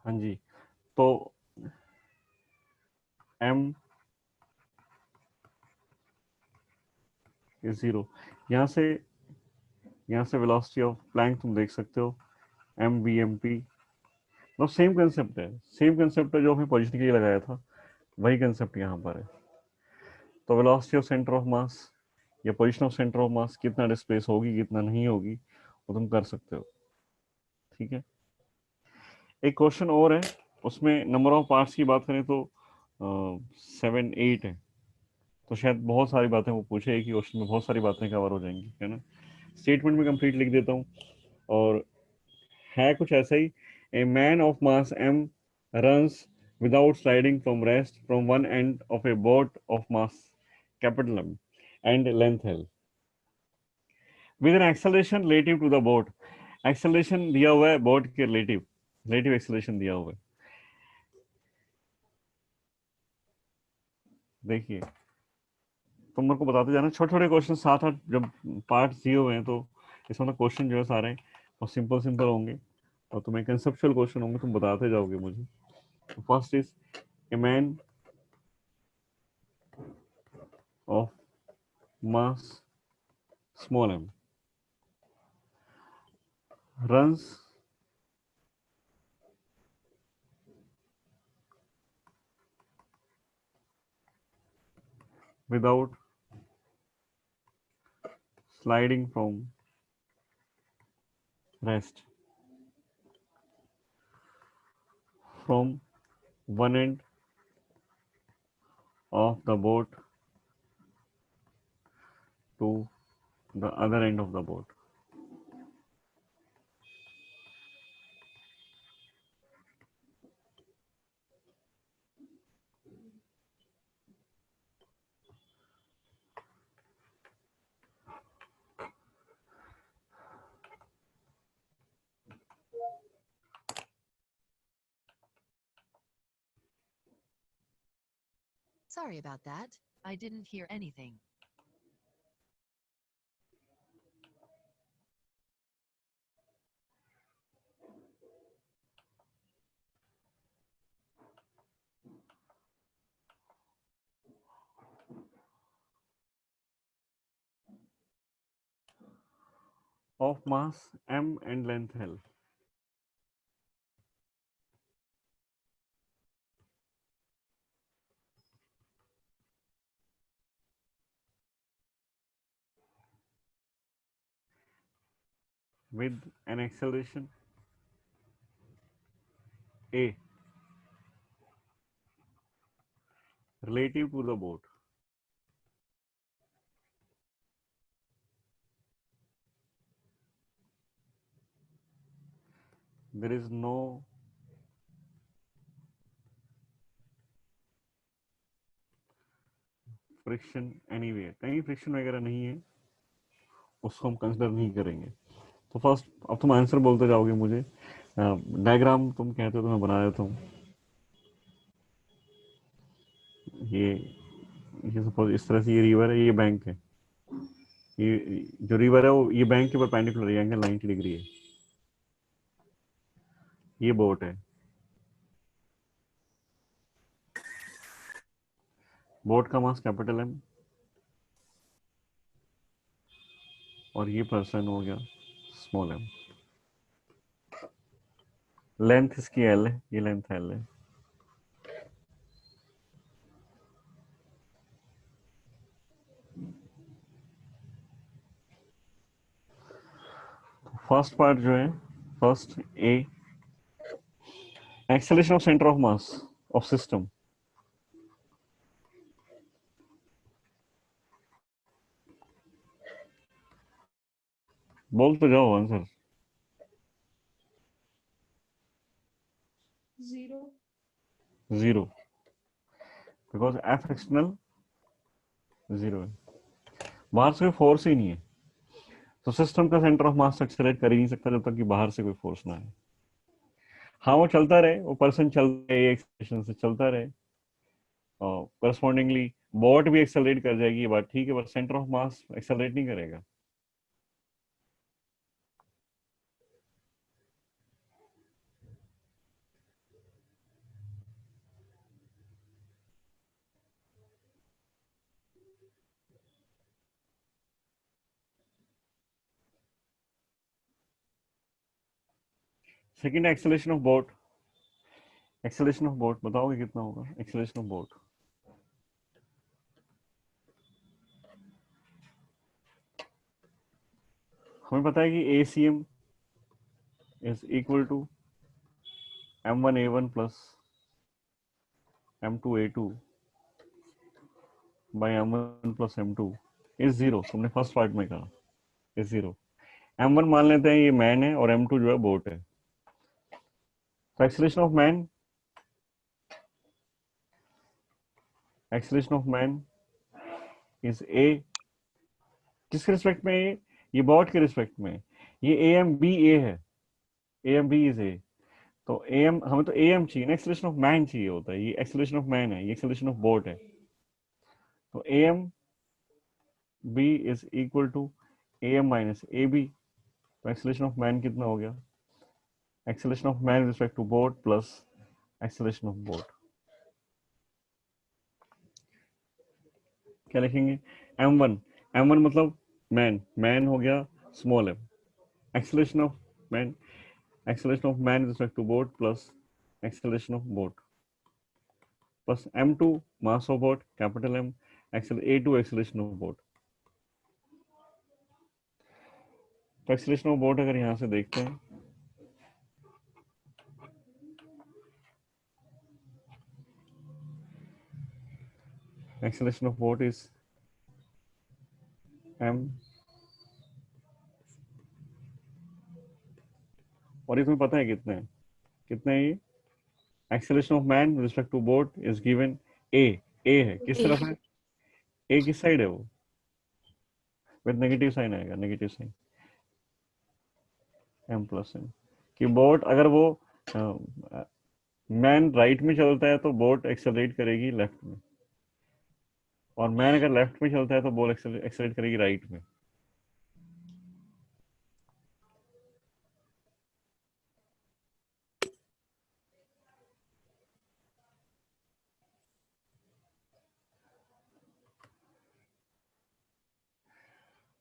हाँ जी। तो m is zero, यहाँ से वेलोसिटी ऑफ प्लैंक तुम देख सकते हो m vmp, मतलब सेम कंसेप्ट है, जो हमें पोजीशन के लिए लगाया था, वही कंसेप्ट यहाँ पर है। तो velocity of centre of mass या position of centre of mass कितना डिस्प्लेस होगी कितना नहीं होगी वो तुम कर सकते हो, ठीक है। एक क्वेश्चन और है, उसमें नंबर ऑफ पार्ट्स की बात करें तो 7 8 है, तो शायद बहुत सारी बातें वो पूछे, एक ही क्वेश्चन में बहुत सारी बातें कवर हो जाएंगी, है ना। स्टेटमेंट में कंप्लीट लिख देता हूँ, और है कुछ ऐसा ही, a man of mass m runs without sliding from rest from one end of a boat of mass capital M and length L with an acceleration relative to the boat। acceleration दिया हुआ है boat के relative acceleration दिया हुआ है। देखिए तुम मेरे को बताते जाना, छोटे छोटे क्वेश्चन 7 8 जब पार्ट दिए हुए हैं तो इसमें तो क्वेश्चन जो है सारे और सिंपल सिंपल होंगे, और तुम्हें कंसेप्चुअल क्वेश्चन होंगे, तुम बताते जाओगे मुझे। First is a man of mass small m runs without sliding from rest from one end of the boat to the other end of the boat।
Sorry about that. I didn't hear anything.
of mass m and length L। with an acceleration a relative to the boat। there is no friction anywhere, कहीं friction वगैरह नहीं है, उसको हम consider नहीं करेंगे। तो first अब तुम आंसर बोलते जाओगे मुझे, डायग्राम तुम कहते हो तो मैं बना देता हूँ। ये सपोज इस तरह से ये रिवर है, ये बैंक है, ये जो रिवर है वो ये बैंक के परपेंडिकुलर है, एंगल 90 डिग्री है। ये बोट है, बोट का मास कैपिटल एम, और ये पर्सन हो गया स्मॉल एम। लेंथ इसकी एल है, ये लेंथ एल है। फर्स्ट पार्ट जो है, first A acceleration of centre of mass of system. बोल तो जाओ आंसर।
0
0, बिकॉज एफ एक्सटर्नल 0 है, बाहर से कोई फोर्स ही नहीं है, तो सिस्टम का सेंटर ऑफ मास एक्सेलरेट कर ही नहीं सकता जब तक कि बाहर से कोई फोर्स ना है। हाँ वो चलता रहे, वो पर्सन चल रहे एक्सेलरेशन से चलता रहे, करस्पॉन्डिंगली बोट भी एक्सेलरेट कर जाएगी, ये बात ठीक है, but centre of mass accelerate नहीं करेगा। Second acceleration of boat, acceleration of boat बताओगे कितना होगा एक्सेलरेशन ऑफ बोट? हमें पता है कि ACM is equal to M1A1 plus M2A2 by M1 plus M2 is 0. तुमने फर्स्ट पार्ट में कहा is 0. M1 मान लेते हैं ये मैन है और M2 जो है बोट है. तो acceleration of man is A. किसके रिस्पेक्ट में ये बोट के रिस्पेक्ट में. ये AMBA है. AMB is A. तो AM हमें तो AM चाहिए ना, एक्सेलरेशन ऑफ मैन चाहिए होता है. ये एक्सेलरेशन ऑफ मैन है, ये एक्सेलरेशन ऑफ बोट है. तो AMB is equal to AM minus AB. तो एक्सेलरेशन ऑफ मैन कितना हो गया? Acceleration of man respect to boat plus acceleration of boat. क्या लिखेंगे? M1 मतलब मैन हो गया small m. Acceleration of man respect to boat plus acceleration of boat plus M2 mass of boat capital M, A2 acceleration of boat. तो acceleration of boat अगर यहां से देखते हैं, acceleration of boat is M, और ये तुम्हें पता है कितना है ये? Acceleration of man respect to boat is given A है. किस तरफ है? A किस साइड है? वो विद नेगेटिव साइन आएगा, negative sign M plus M. कि बोट अगर वो मैन राइट में चलता है तो बोट एक्सेलरेट करेगी लेफ्ट में, और मैन अगर लेफ्ट में चलता है तो बोट एक्सेलरेट करेगी राइट में.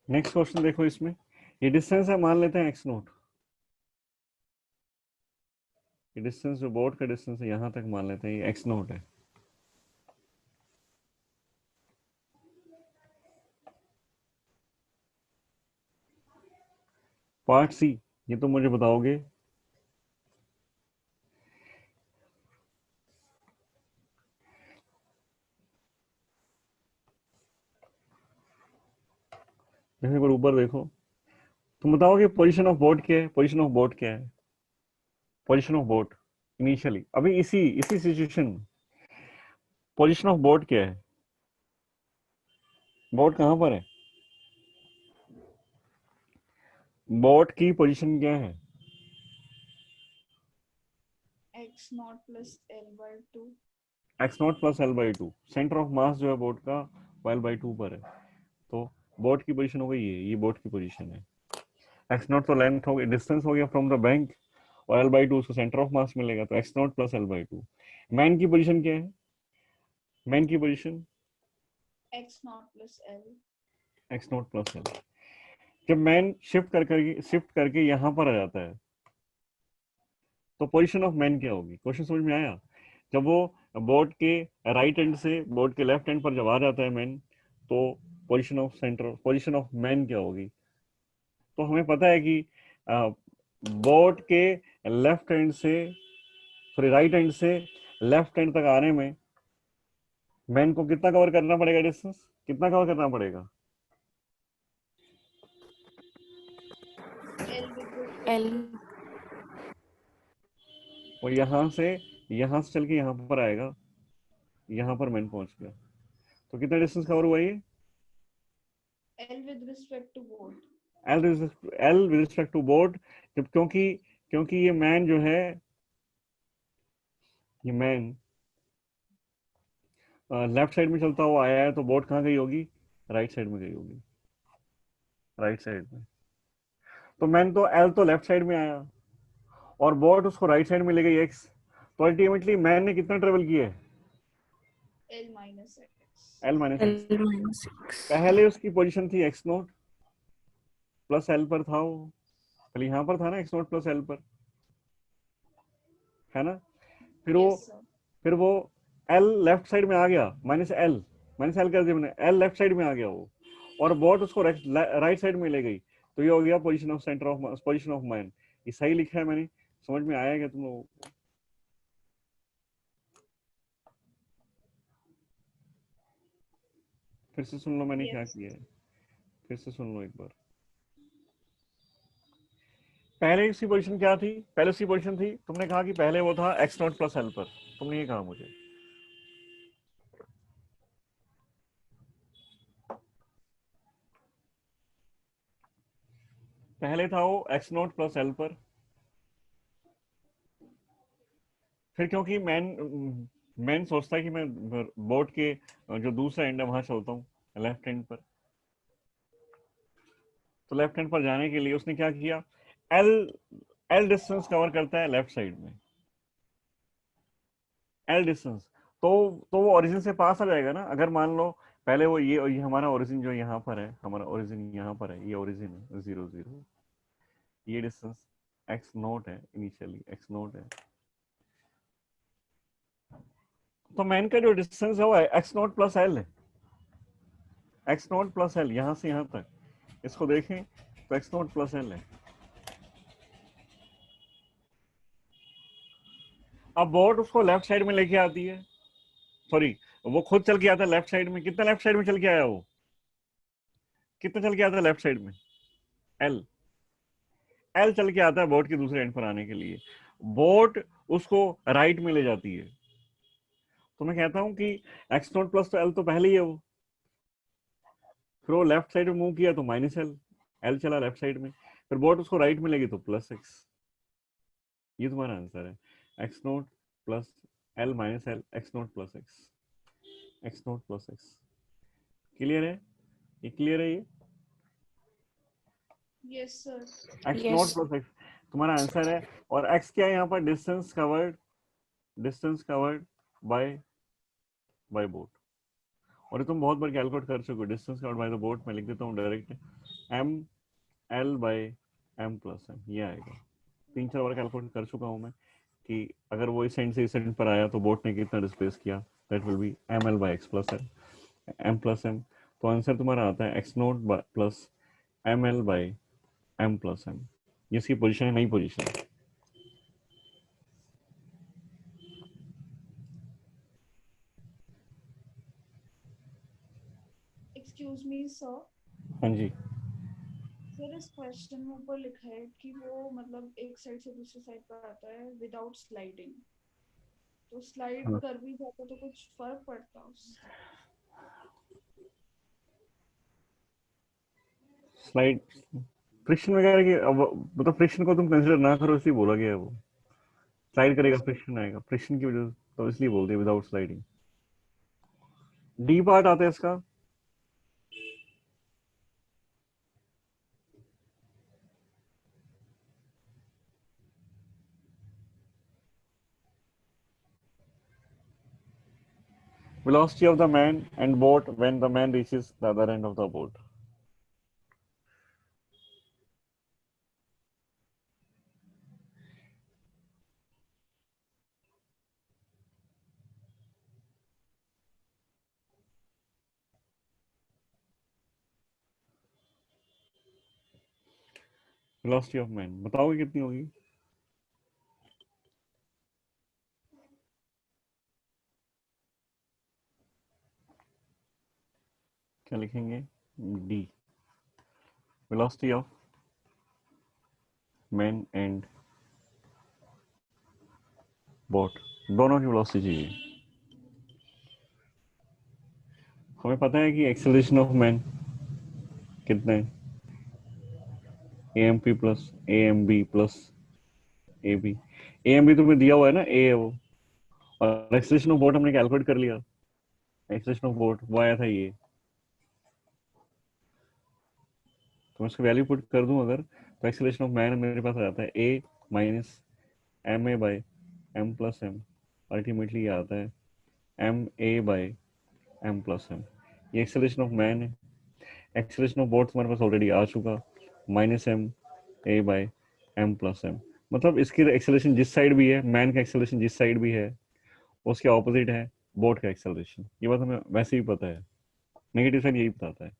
नेक्स्ट क्वेश्चन देखो. इसमें ये डिस्टेंस है, मान लेते हैं x0. ये डिस्टेंस जो बोट का डिस्टेंस है यहां तक मान लेते हैं ये x0 है. पार्ट सी, ये तो मुझे बताओगे जैसे एक बार ऊपर देखो. तुम बताओगे पोजीशन ऑफ बोट क्या है? पोजीशन ऑफ बोट इनिशियली अभी इसी सिचुएशन में पोजीशन ऑफ बोट क्या है? बोट कहां पर है? बोट की पोजीशन क्या है?
x0 plus L by 2.
x0 plus L by 2. Centre of मास जो है बोट का L बाई 2 पर है. तो बोट की पोजीशन हो गई ये बोट की पोजीशन है. x0 तो लेंथ हो गई, डिस्टेंस हो गया फ्रॉम द बैंक, और L बाई 2 उसको सेंटर ऑफ मास मिलेगा. तो x0 plus L by 2. Man की पोजीशन क्या है? मैन की position
x0 plus L.
x0 plus L. जब मैन शिफ्ट करके यहां पर आ जाता है तो पोजीशन ऑफ मैन क्या होगी? क्वेश्चन समझ में आया? जब वो बोट के राइट एंड से बोट के लेफ्ट एंड पर जब आ जाता है मैन, तो पोजीशन ऑफ मैन क्या होगी? तो हमें पता है कि बोट के राइट एंड से लेफ्ट एंड तक आने में मैन को कितना कवर करना पड़ेगा? डिस्टेंस कितना कवर करना पड़ेगा?
L.
और यहां से चल के यहां पर आएगा, यहां पर मैन पहुंच गया. तो कितना डिस्टेंस कवर हुआ ये?
L with respect to boat.
L with respect to boat. जब क्योंकि ये मैन जो है, ये मैन लेफ्ट साइड में चलता हुआ आया है, तो बोट कहाँ गई होगी? राइट साइड में गई होगी, राइट साइड में. तो मैन तो L तो लेफ्ट साइड में आया और बोट उसको राइट साइड में ले गई x. तो अल्टीमेटली मैन ने कितना ट्रेवल किया है?
L minus x.
L minus x.
L minus x.
पहले उसकी पोजीशन थी x0 प्लस L पर था, वो पहले यहाँ पर था ना, x0 प्लस L पर, है ना? फिर
Yes, sir.
वो L लेफ्ट साइड में आ गया, माइनस L कर दिया मैंने, L लेफ्ट साइड में आ गया वो, और बोट उसको राइट साइड में ले गई. तो ये हो गया position of centre of position of man. ये सही लिखा है मैंने, समझ में आया क्या तुम लोगों को? फिर से सुन लो मैंने क्या
Yes.
किया है, फिर से सुन लो एक बार। पहले उसकी पोजीशन क्या थी? पहले उसकी पोजीशन थी, तुमने कहा कि पहले वो था x नॉट प्लस एल पर, तुमने ये कहा मुझे। पहले था वो x नॉट प्लस एल पर, फिर क्योंकि मैन सोचता है कि मैं बोर्ड के जो दूसरा एंड है वहां चलता हूँ लेफ्ट हैंड पर, तो लेफ्ट हैंड पर जाने के लिए उसने क्या किया, एल एल डिस्टेंस कवर करता है लेफ्ट साइड में, एल डिस्टेंस, तो वो ओरिजिन से पास आ जाएगा ना। अगर मान लो पहले वो ये हमारा ओरिजिन जो यहाँ पर है, हमारा ओरिजिन यहाँ पर है, ये ओरिजिन है 0 0, ये डिस्टेंस एक्स नोट है, इनिशियली एक्स नोट है, तो मैन का जो डिस्टेंस है वो एक्स नोट प्लस एल है, एक्स नोट प्लस एल, यहां से यहां तक इसको देखें तो एक्स नोट प्लस एल है। अब बोट उसको लेफ्ट साइड में लेके आती है, सॉरी वो खुद चल के आता है लेफ्ट साइड में। कितना लेफ्ट साइड में चल के आया वो, कितना चल के आता है लेफ्ट साइड में, एल एल चल के आता है बोट के दूसरे एंड पर आने के लिए। बोट उसको राइट में ले जाती है, तो मैं कहता हूं कि एक्स नोट प्लस तो एल तो पहले ही है वो, फिर वो लेफ्ट साइड में मूव किया तो माइनस एल, एल चला लेफ्ट साइड में, फिर बोट उसको राइट में लेगी तो प्लस एक्स। ये तुम्हारा आंसर है, x naught plus l minus l, x naught plus x, x naught plus x. Clear है? ये क्लियर है ये?
Yes, sir.
X naught
yes
plus x तुम्हारा आंसर है। और एक्स क्या है यहाँ पर, distance covered, distance covered by by boat. और ये तुम बहुत बार कैलकुलेट कर चुके हो, distance covered by the boat मैं लिख देता हूँ direct, m l by m plus M, ये आएगा। 3 4 बार कैलकुलेट कर चुका हूँ मैं कि अगर वो इस एंड से इस एंड पर आया तो बोट ने कितना डिस्प्लेस किया, that will be m l by x plus l, m plus m. तो आंसर तुम्हारा आता है x naught plus m l by m plus M. ये इसकी पोजीशन है, नई पोजीशन है।
Excuse me, sir.
हाँ जी,
सर इस क्वेश्चन में ऊपर लिखा है कि वो मतलब एक साइड से दूसरी साइड पर आता है विदाउट स्लाइडिंग, तो स्लाइड
हाँ।
कर भी जाता तो कुछ फर्क पड़ता उससे?
स्लाइड फ्रिक्शन वगैरह की मतलब फ्रिक्शन को तुम कंसिडर ना करो इसलिए बोला गया है वो, स्लाइड करेगा फ्रिक्शन आएगा, फ्रिक्शन की वजह से तो इसलिए बोलते हैं विदाउट स्लाइडिंग। डी पार्ट आता है इसका, velocity of the man and boat when the man reaches the other end of the boat. Velocity of man बताओगे कितनी होगी? क्या लिखेंगे? D, velocity of man and boat, दोनों की वेलोसिटी चाहिए। हमें पता है कि एक्सेलरेशन ऑफ मैन कितना है, a m p plus a m b plus a b, a m b तुम्हें दिया हुआ है ना, ए है वो, और एक्सेलरेशन ऑफ बोट हमने कैलकुलेट कर लिया, एक्सेलरेशन ऑफ बोट वो आया था ये, तो मैं इसकी वैल्यू पुट कर दूं अगर, तो एक्सेलरेशन ऑफ मैन मेरे पास आ जाता है a minus m a by M plus m, ultimately ये आता है m a by M plus M. ये एक्सेलरेशन ऑफ मैन है। एक्सेलरेशन ऑफ बोट हमारे पास ऑलरेडी आ चुका, minus m a by M plus m. मतलब इसकी एक्सेलरेशन जिस साइड भी है, मैन का एक्सेलरेशन जिस साइड भी है उसके ऑपोजिट है बोट का एक्सेलरेशन। ये बात हमें वैसे ही पता है, नेगेटिव साइड यही बताता है।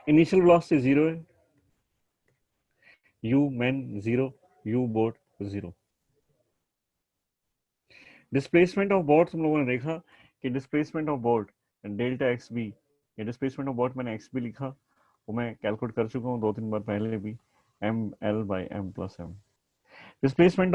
इनिशियल वेलोसिटी 0 है, u man 0, u boat 0। Displacement of boat तुम लोगों ने देखा कि displacement of boat delta x b, या डिस्प्लेसमेंट ऑफ बोट मैंने एक्स बी लिखा, वो मैं कैलकुलेट कर चुका हूँ 2-3 बार पहले भी, m L by M plus m. Displacement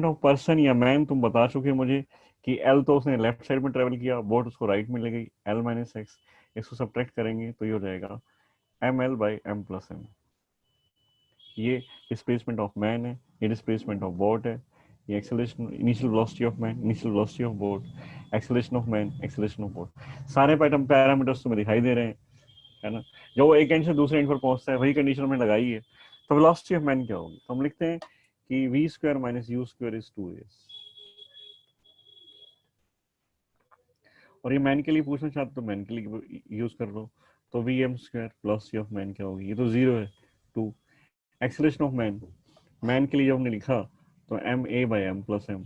of person या मैन तुम बता चुके मुझे कि एल तो उसने लेफ्ट साइड में ट्रेवल किया, बोट उसको राइट में ले गई, एल माइनस एक्स, इसको सब्ट्रैक्ट करेंगे तो ये हो जाएगा m L by M plus M. ये डिस्प्लेसमेंट ऑफ मैन है, ये डिस्प्लेसमेंट ऑफ बोट है, ये acceleration initial velocity of man, initial velocity of boat, acceleration of man, acceleration of boat. सारे पैरामीटर्स तुम्हें दिखाई दे रहे हैं, है ना। जो वो एक एंड से दूसरे एंड पर पहुंचता है वही कंडीशन में लगाई है। तो वेलोसिटी ऑफ मैन क्या होगी, तो हम लिखते हैं कि v square minus u square is 2a। और ये मैन के लिए पूछना चाहते तो मैन के लिए यूज कर लो, तो v m square velocity of man क्या होगी, ये तो 0 है, 2। एक्सेलरेशन ऑफ मैन, मैन के लिए जब हमने लिखा तो m a by M plus m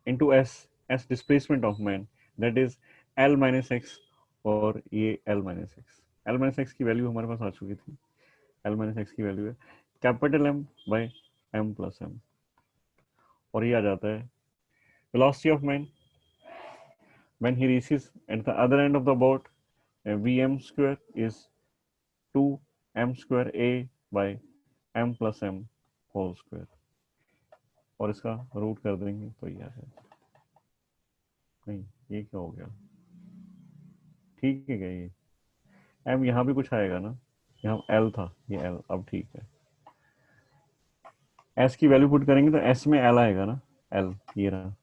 into s, s displacement of man, that is l minus x, और ये l minus x. L minus x की वैल्यू हमारे पास आ चुकी थी, एल माइनस एक्स की वैल्यू है capital M by M plus m, और ये आ जाता है velocity of man when he reaches at the other end of the boat, vm square is 2m square a by m plus m whole square, और इसका root कर देंगे तो ये आ जाएगा। नहीं, ये क्या हो गया, ठीक है क्या ये m यहाँ भी कुछ आएगा ना, यहाँ l था, ये l अब ठीक है। s की वैल्यू पुट करेंगे तो s में l आएगा ना, l ये रहा,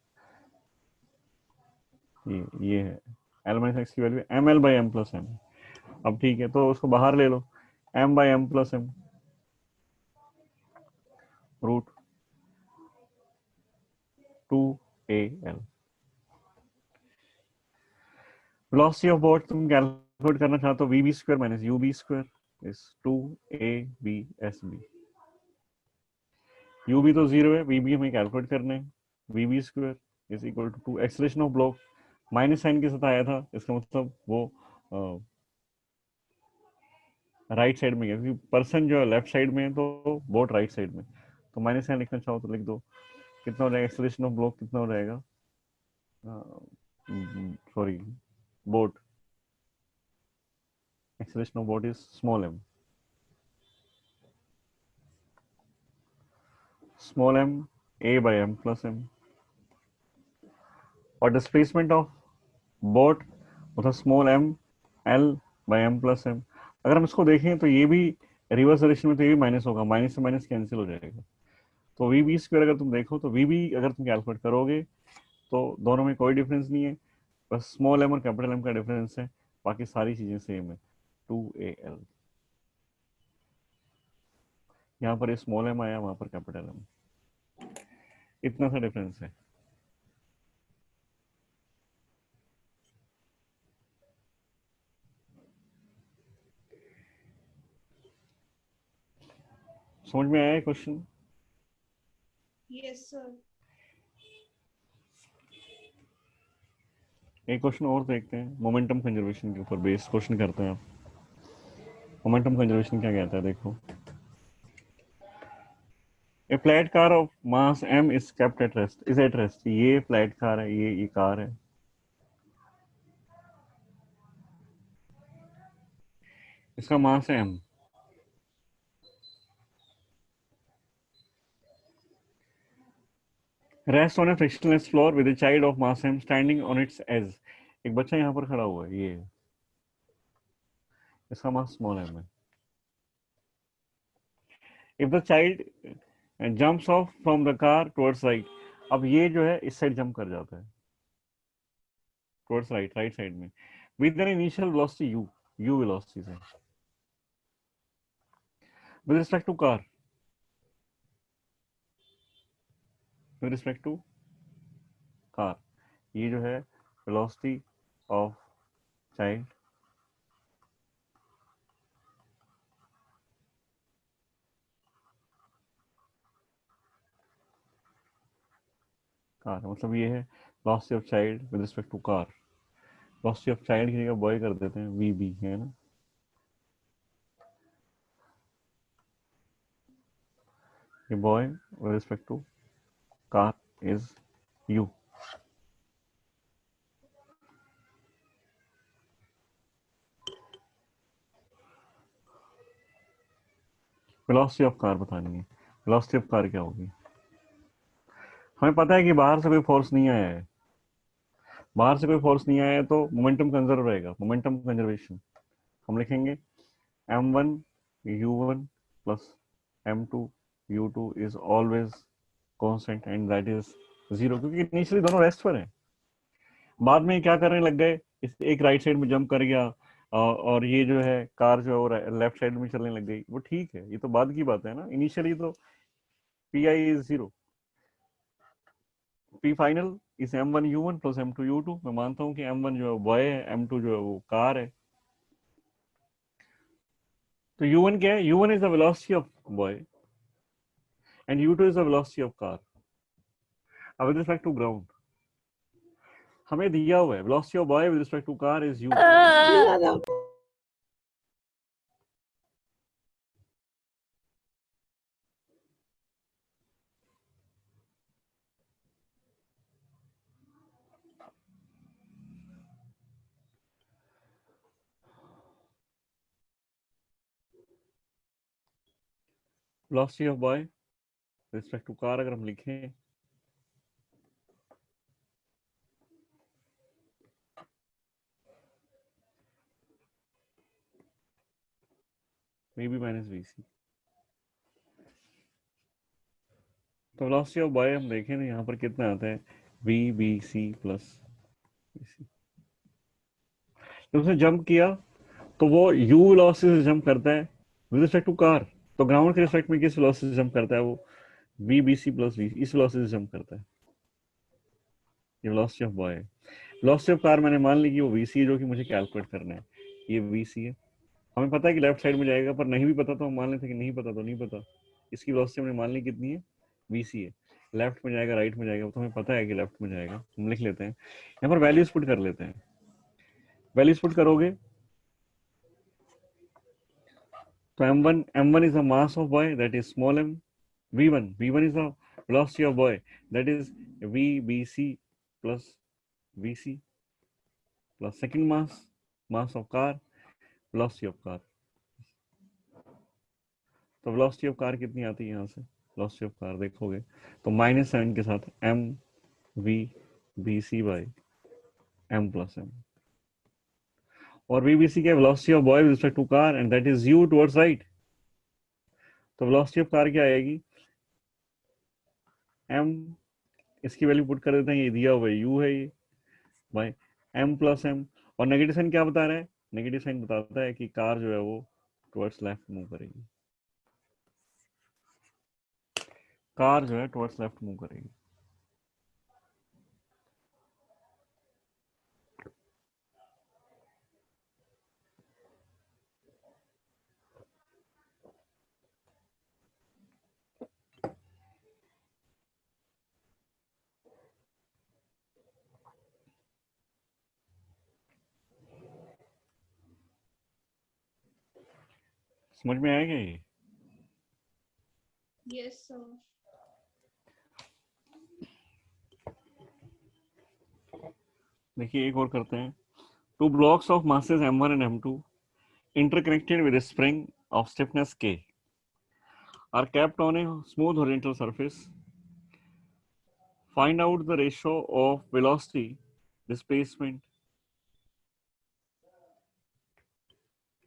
ये है l माइनस एक्स की value m L by M plus m. अब ठीक है, तो उसको बाहर ले लो, m by M plus m root 2al। Velocity of boat तुम कैलकुलेट करना चाहते हो, v b square minus u b square is 2ab/sb। U b तो 0 है, वी बी हमें कैलकुलेट करना है, v b square is equal to 2 acceleration of block minus sign के साथ आया था, इसका मतलब वो राइट साइड में गया, क्योंकि पर्सन जो है लेफ्ट साइड में है तो बोट राइट साइड में, तो माइनस साइन लिखना चाहो तो लिख दो। कितना हो जाएगा एक्सेलरेशन ऑफ ब्लॉक, कितना हो जाएगा, sorry boat, acceleration of boat is small m a by m plus m, और डिस्प्लेसमेंट ऑफ बोट होता small m l by m plus m। अगर हम इसको देखें तो ये भी रिवर्स डायरेक्शन में, तो ये भी माइनस होगा, माइनस से माइनस कैंसिल हो जाएगा, तो वी बी स्क्वायर अगर तुम देखो तो वी बी अगर तुम कैलकुलेट करोगे तो दोनों में कोई डिफरेंस नहीं है, बस स्मॉल m और कैपिटल m का डिफरेंस है, बाकी सारी चीजें सेम है, 2al। यहाँ पर स्मॉल m आया, वहां पर कैपिटल m, इतना सा डिफरेंस है। समझ में आया क्वेश्चन?
Yes sir.
एक क्वेश्चन और देखते हैं, मोमेंटम कंजर्वेशन के ऊपर बेस्ड क्वेश्चन करते हैं। आप मोमेंटम कंजर्वेशन क्या कहता है देखो, a flat car of mass m is kept at rest, is at rest, ये फ्लैट कार है, ये कार है, इसका मास है m, rest on a frictionless floor with a child of mass m standing on its edge. एक बच्चा यहाँ पर खड़ा हुआ है, ये इसका मास स्मॉल m है। If the child jumps off from the car towards right, अब ये जो है इस साइड जंप कर जाता है टुवर्ड्स राइट, राइट साइड में, with an initial velocity u, u velocity से, with respect to car, with respect to car, ये जो है velocity of child कार, मतलब ये है velocity of child with respect to car, velocity of child की जगह बॉय कर देते हैं, वी बी है ना, ये boy with respect to car is u. Velocity of car बतानी है. वेलोसिटी ऑफ कार क्या होगी? हमें पता है कि बाहर से कोई फोर्स नहीं आया है. बाहर से कोई फोर्स नहीं आया है तो मोमेंटम कंजर्व रहेगा. मोमेंटम कंजर्वेशन हम लिखेंगे m1 u1 plus m2 u2 is always constant and that is 0, क्योंकि इनिशियली दोनों रेस्ट पर हैं. बाद में क्या करने लग गए, एक राइट साइड में जंप कर गया और ये जो है कार जो है लेफ्ट साइड में चलने लग गई. वो ठीक है, ये तो बाद की बात है ना. इनिशियली तो pi is 0. p फाइनल इस m1 u1 plus m2 u2. मैं मानता हूँ कि m1 जो है बॉय है, m2 जो है वो कार है. तो u1 क्या है? u1 is the velocity of boy and u2 is the velocity of car. With respect to ground हमें दिया हुआ है velocity of boy with respect to car is u. velocity of boy with respect to car अगर हम लिखें vb minus vc. तो velocity of boy हम देखें ना यहाँ पर कितना आता है vbc plus vc. जब उसने जंप किया तो वो u वेलोसिटी से जंप करता है विद रिस्पेक्ट टू कार. तो ग्राउंड के रिस्पेक्ट में किस वेलोसिटी से जंप करता है? वो vbc plus vc इस वेलोसिटी से जंप करता है. ये वेलोसिटी ऑफ बॉय है. वेलोसिटी ऑफ कार मैंने मान ली कि वो vc है जो कि मुझे कैलकुलेट करना है. ये vc है. हमें पता है कि लेफ्ट साइड में जाएगा, पर नहीं भी पता तो हम मान लेते कि नहीं पता तो नहीं पता. इसकी वेलोसिटी हमने मान ली कितनी है? vc है. लेफ्ट में जाएगा राइट में जाएगा तो हमें पता है कि लेफ्ट में जाएगा. हम लिख लेते हैं यहाँ पर, वैल्यूज पुट कर लेते हैं. वैल्यूज पुट करोगे तो m1 is the mass of boy, that is small m. v1 is the velocity of boy, that is vbc plus vc plus second mass of car, velocity of car. तो velocity of car कितनी आती है यहाँ से? Velocity of car देखोगे तो -7 के साथ m v b c by m plus m. और vbc क्या? Velocity of boy with respect to car and that is u towards right. तो वेलोसिटी ऑफ कार क्या आएगी? m, इसकी वैल्यू पुट कर देते हैं. ये दिया हुआ है u है ये बाई m प्लस m. और नेगेटिव साइन क्या बता रहा है? नेगेटिव साइन बताता है कि कार जो है वो टुवर्ड्स लेफ्ट मूव करेगी. कार जो है टुवर्ड्स लेफ्ट मूव करेगी. समझ में आएगा ये?
Yes, sir.
देखिए एक और करते हैं. Two blocks of masses m1 and m2 interconnected with a spring of stiffness k are kept on a smooth horizontal surface. Find out the ratio of velocity, displacement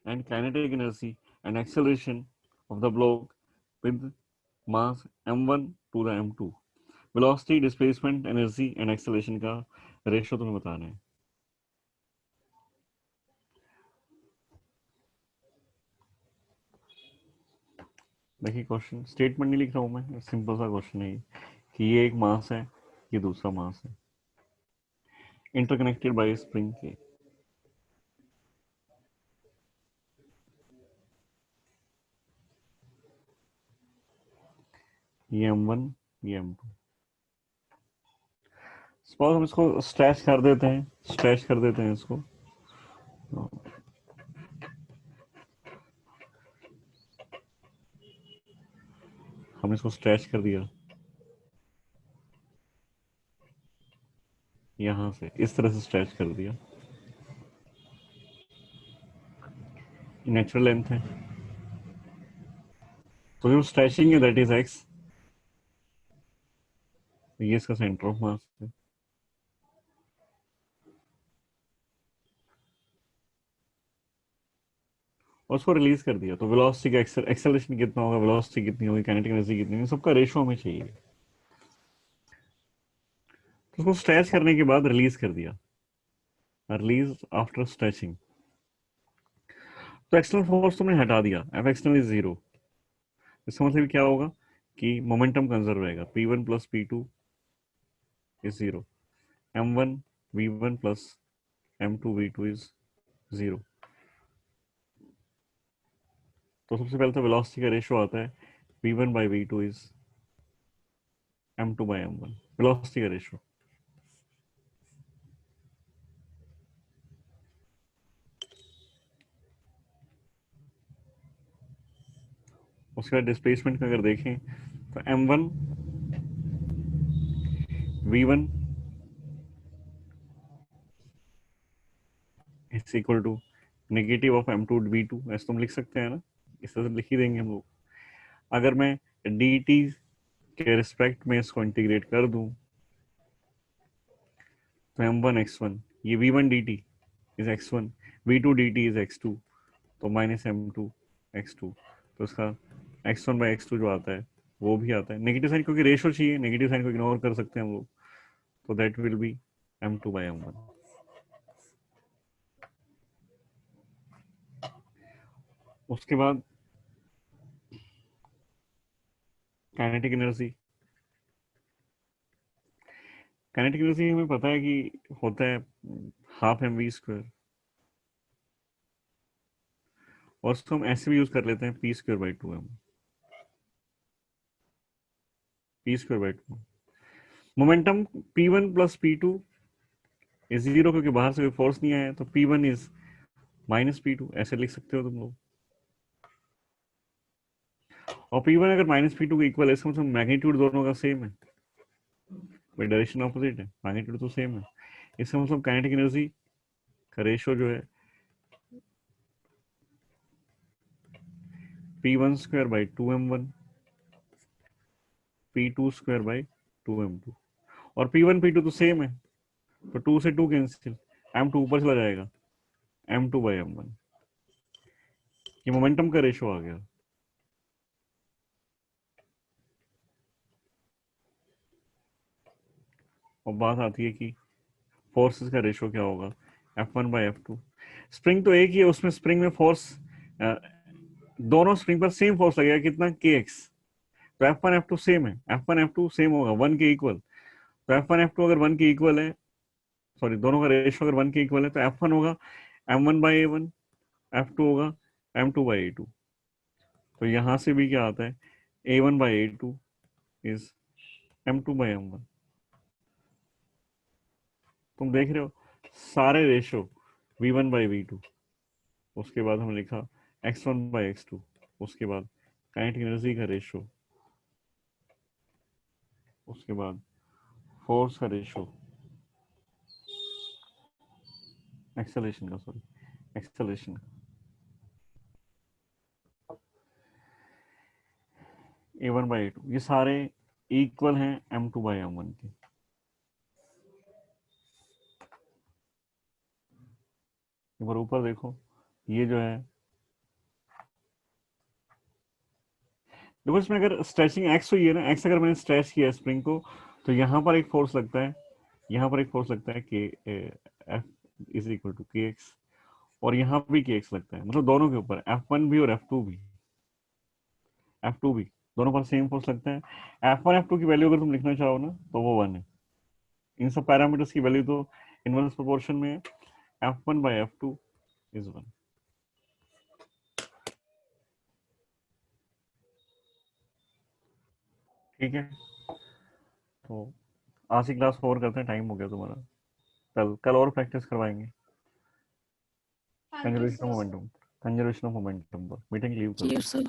and kinetic energy and acceleration of the block with mass m1 to the m2. Velocity, displacement, energy and acceleration का ratio तुम्हें बताना है. देखिए question statement नहीं लिख रहा हूँ मैं, सिंपल सा क्वेश्चन है कि ये एक मास है, ये दूसरा मास है, इंटरकनेक्टेड बाय स्प्रिंग के. ये m1 ये m2. सपोज हम इसको स्ट्रेच कर देते हैं, स्ट्रेच कर देते हैं इसको. हमने इसको स्ट्रेच कर दिया यहां से, इस तरह से स्ट्रेच कर दिया, नेचुरल लेंथ है, तो जो स्ट्रेचिंग है दैट इज एक्स, ये इसका सेंटर ऑफ मास है। और उसको रिलीज कर दिया, तो वेलोसिटी का एक्सेलरेशन कितना होगा, वेलोसिटी कितनी होगी, काइनेटिक एनर्जी कितनी होगी, सबका रेशो हमें चाहिए। तो उसको स्ट्रेच करने के बाद रिलीज कर दिया, रिलीज आफ्टर स्ट्रेचिंग, तो एक्सटर्नल फोर्स तुमने हटा दिया, एफ एक्सटर्नल इज 0। इसका मतलब क्या होगा कि मोमेंटम कंजर्व रहेगा, P1 plus P2 is 0, M1 V1 plus M2 V2 is 0। तो सबसे पहले तो वेलोसिटी का रेशो आता है V1 by V2 is M2 by M1, velocity का रेशो। उसके बाद डिस्प्लेसमेंट का अगर देखें तो M1 V1 is equal to negative of M2 V2, ऐसे तुम लिख सकते हैं ना, इस तरह से लिख ही देंगे हम लोग। अगर मैं dt के रिस्पेक्ट में इसको इंटीग्रेट कर दूं तो M1 x1, ये V1 dt is x1, V2 dt is x2, तो माइनस M2 x2, तो इसका x1 बाई x2 जो आता है वो भी आता है, नेगेटिव साइन क्योंकि रेशो चाहिए, नेगेटिव साइन को इग्नोर कर सकते हैं हम लोग, तो that will B M2 by M1। उसके बाद काइनेटिक एनर्जी, काइनेटिक एनर्जी हमें पता है कि होता है हाफ mv², और उसको हम ऐसे भी यूज कर लेते हैं p² by 2m, p² by 2। Momentum P1 plus P2 is 0 क्योंकि बाहर से कोई फोर्स नहीं आया, तो P1 इज माइनस P2, ऐसे लिख सकते हो तुम लोग। और P1 अगर माइनस P2 के इक्वल है, इसका मतलब मैग्नीट्यूड दोनों का सेम है, भाई डायरेक्शन ऑपोजिट है, मैग्नीट्यूड तो सेम है, इसका मतलब काइनेटिक एनर्जी का रेशो जो है P1² by 2m1 P2² by 2m2, और P1 P2 तो सेम है, तो 2 से 2 कैंसिल, M2 ऊपर चला जाएगा, M2 बाई M1, ये मोमेंटम का रेशो आ गया। और बात आती है कि फोर्सेस का रेशो क्या होगा, F1 बाई F2। स्प्रिंग तो एक ही है, उसमें स्प्रिंग में फोर्स दोनों स्प्रिंग पर सेम फोर्स लगेगा, कितना kx, तो F1 F2 सेम है, F1 F2 सेम होगा 1 के इक्वल, तो F1 F2 अगर 1 के इक्वल है, सॉरी दोनों का रेशो अगर 1 के इक्वल है, तो F1 होगा M1 बाई A1, F2 होगा M2 बाई A2। तो यहां से भी क्या आता है, A1 by A2 is M2 by M1। तुम देख रहे हो सारे रेशो V1 बाई V2, उसके बाद हमने लिखा x1 बाई x2, उसके बाद काइनेटिक एनर्जी का रेशो, उसके बाद फोर्स का रेशो, एक्सेलरेशन का, सॉरी एक्सेलरेशन का, A1 बाई A2, ये सारे इक्वल हैं M2 बाई M1 के। एक बार ऊपर देखो, ये जो है, देखो इसमें अगर स्ट्रेचिंग एक्स हुई है ना, एक्स अगर मैंने स्ट्रेच किया स्प्रिंग को, तो यहाँ पर एक फोर्स लगता है, यहाँ पर एक फोर्स लगता है के एफ इज इक्वल टू के एक्स, और यहाँ भी के एक्स लगता है, मतलब दोनों के ऊपर F1 भी और F2 भी, F2 भी, दोनों पर सेम फोर्स लगता है। F1 F2 की वैल्यू अगर तुम लिखना चाहो ना तो वो 1 है, इन सब पैरामीटर्स की वैल्यू तो इनवर्स प्रोपोर्शन में है, F1 बाई F2 इज 1। ठीक है, तो आज की क्लास ओवर करते हैं, टाइम हो गया तुम्हारा, कल कल और प्रैक्टिस करवाएंगे
Thank you,
conservation of
sir.
Momentum, conservation of momentum पर मीटिंग लीव कर
Yes, sir.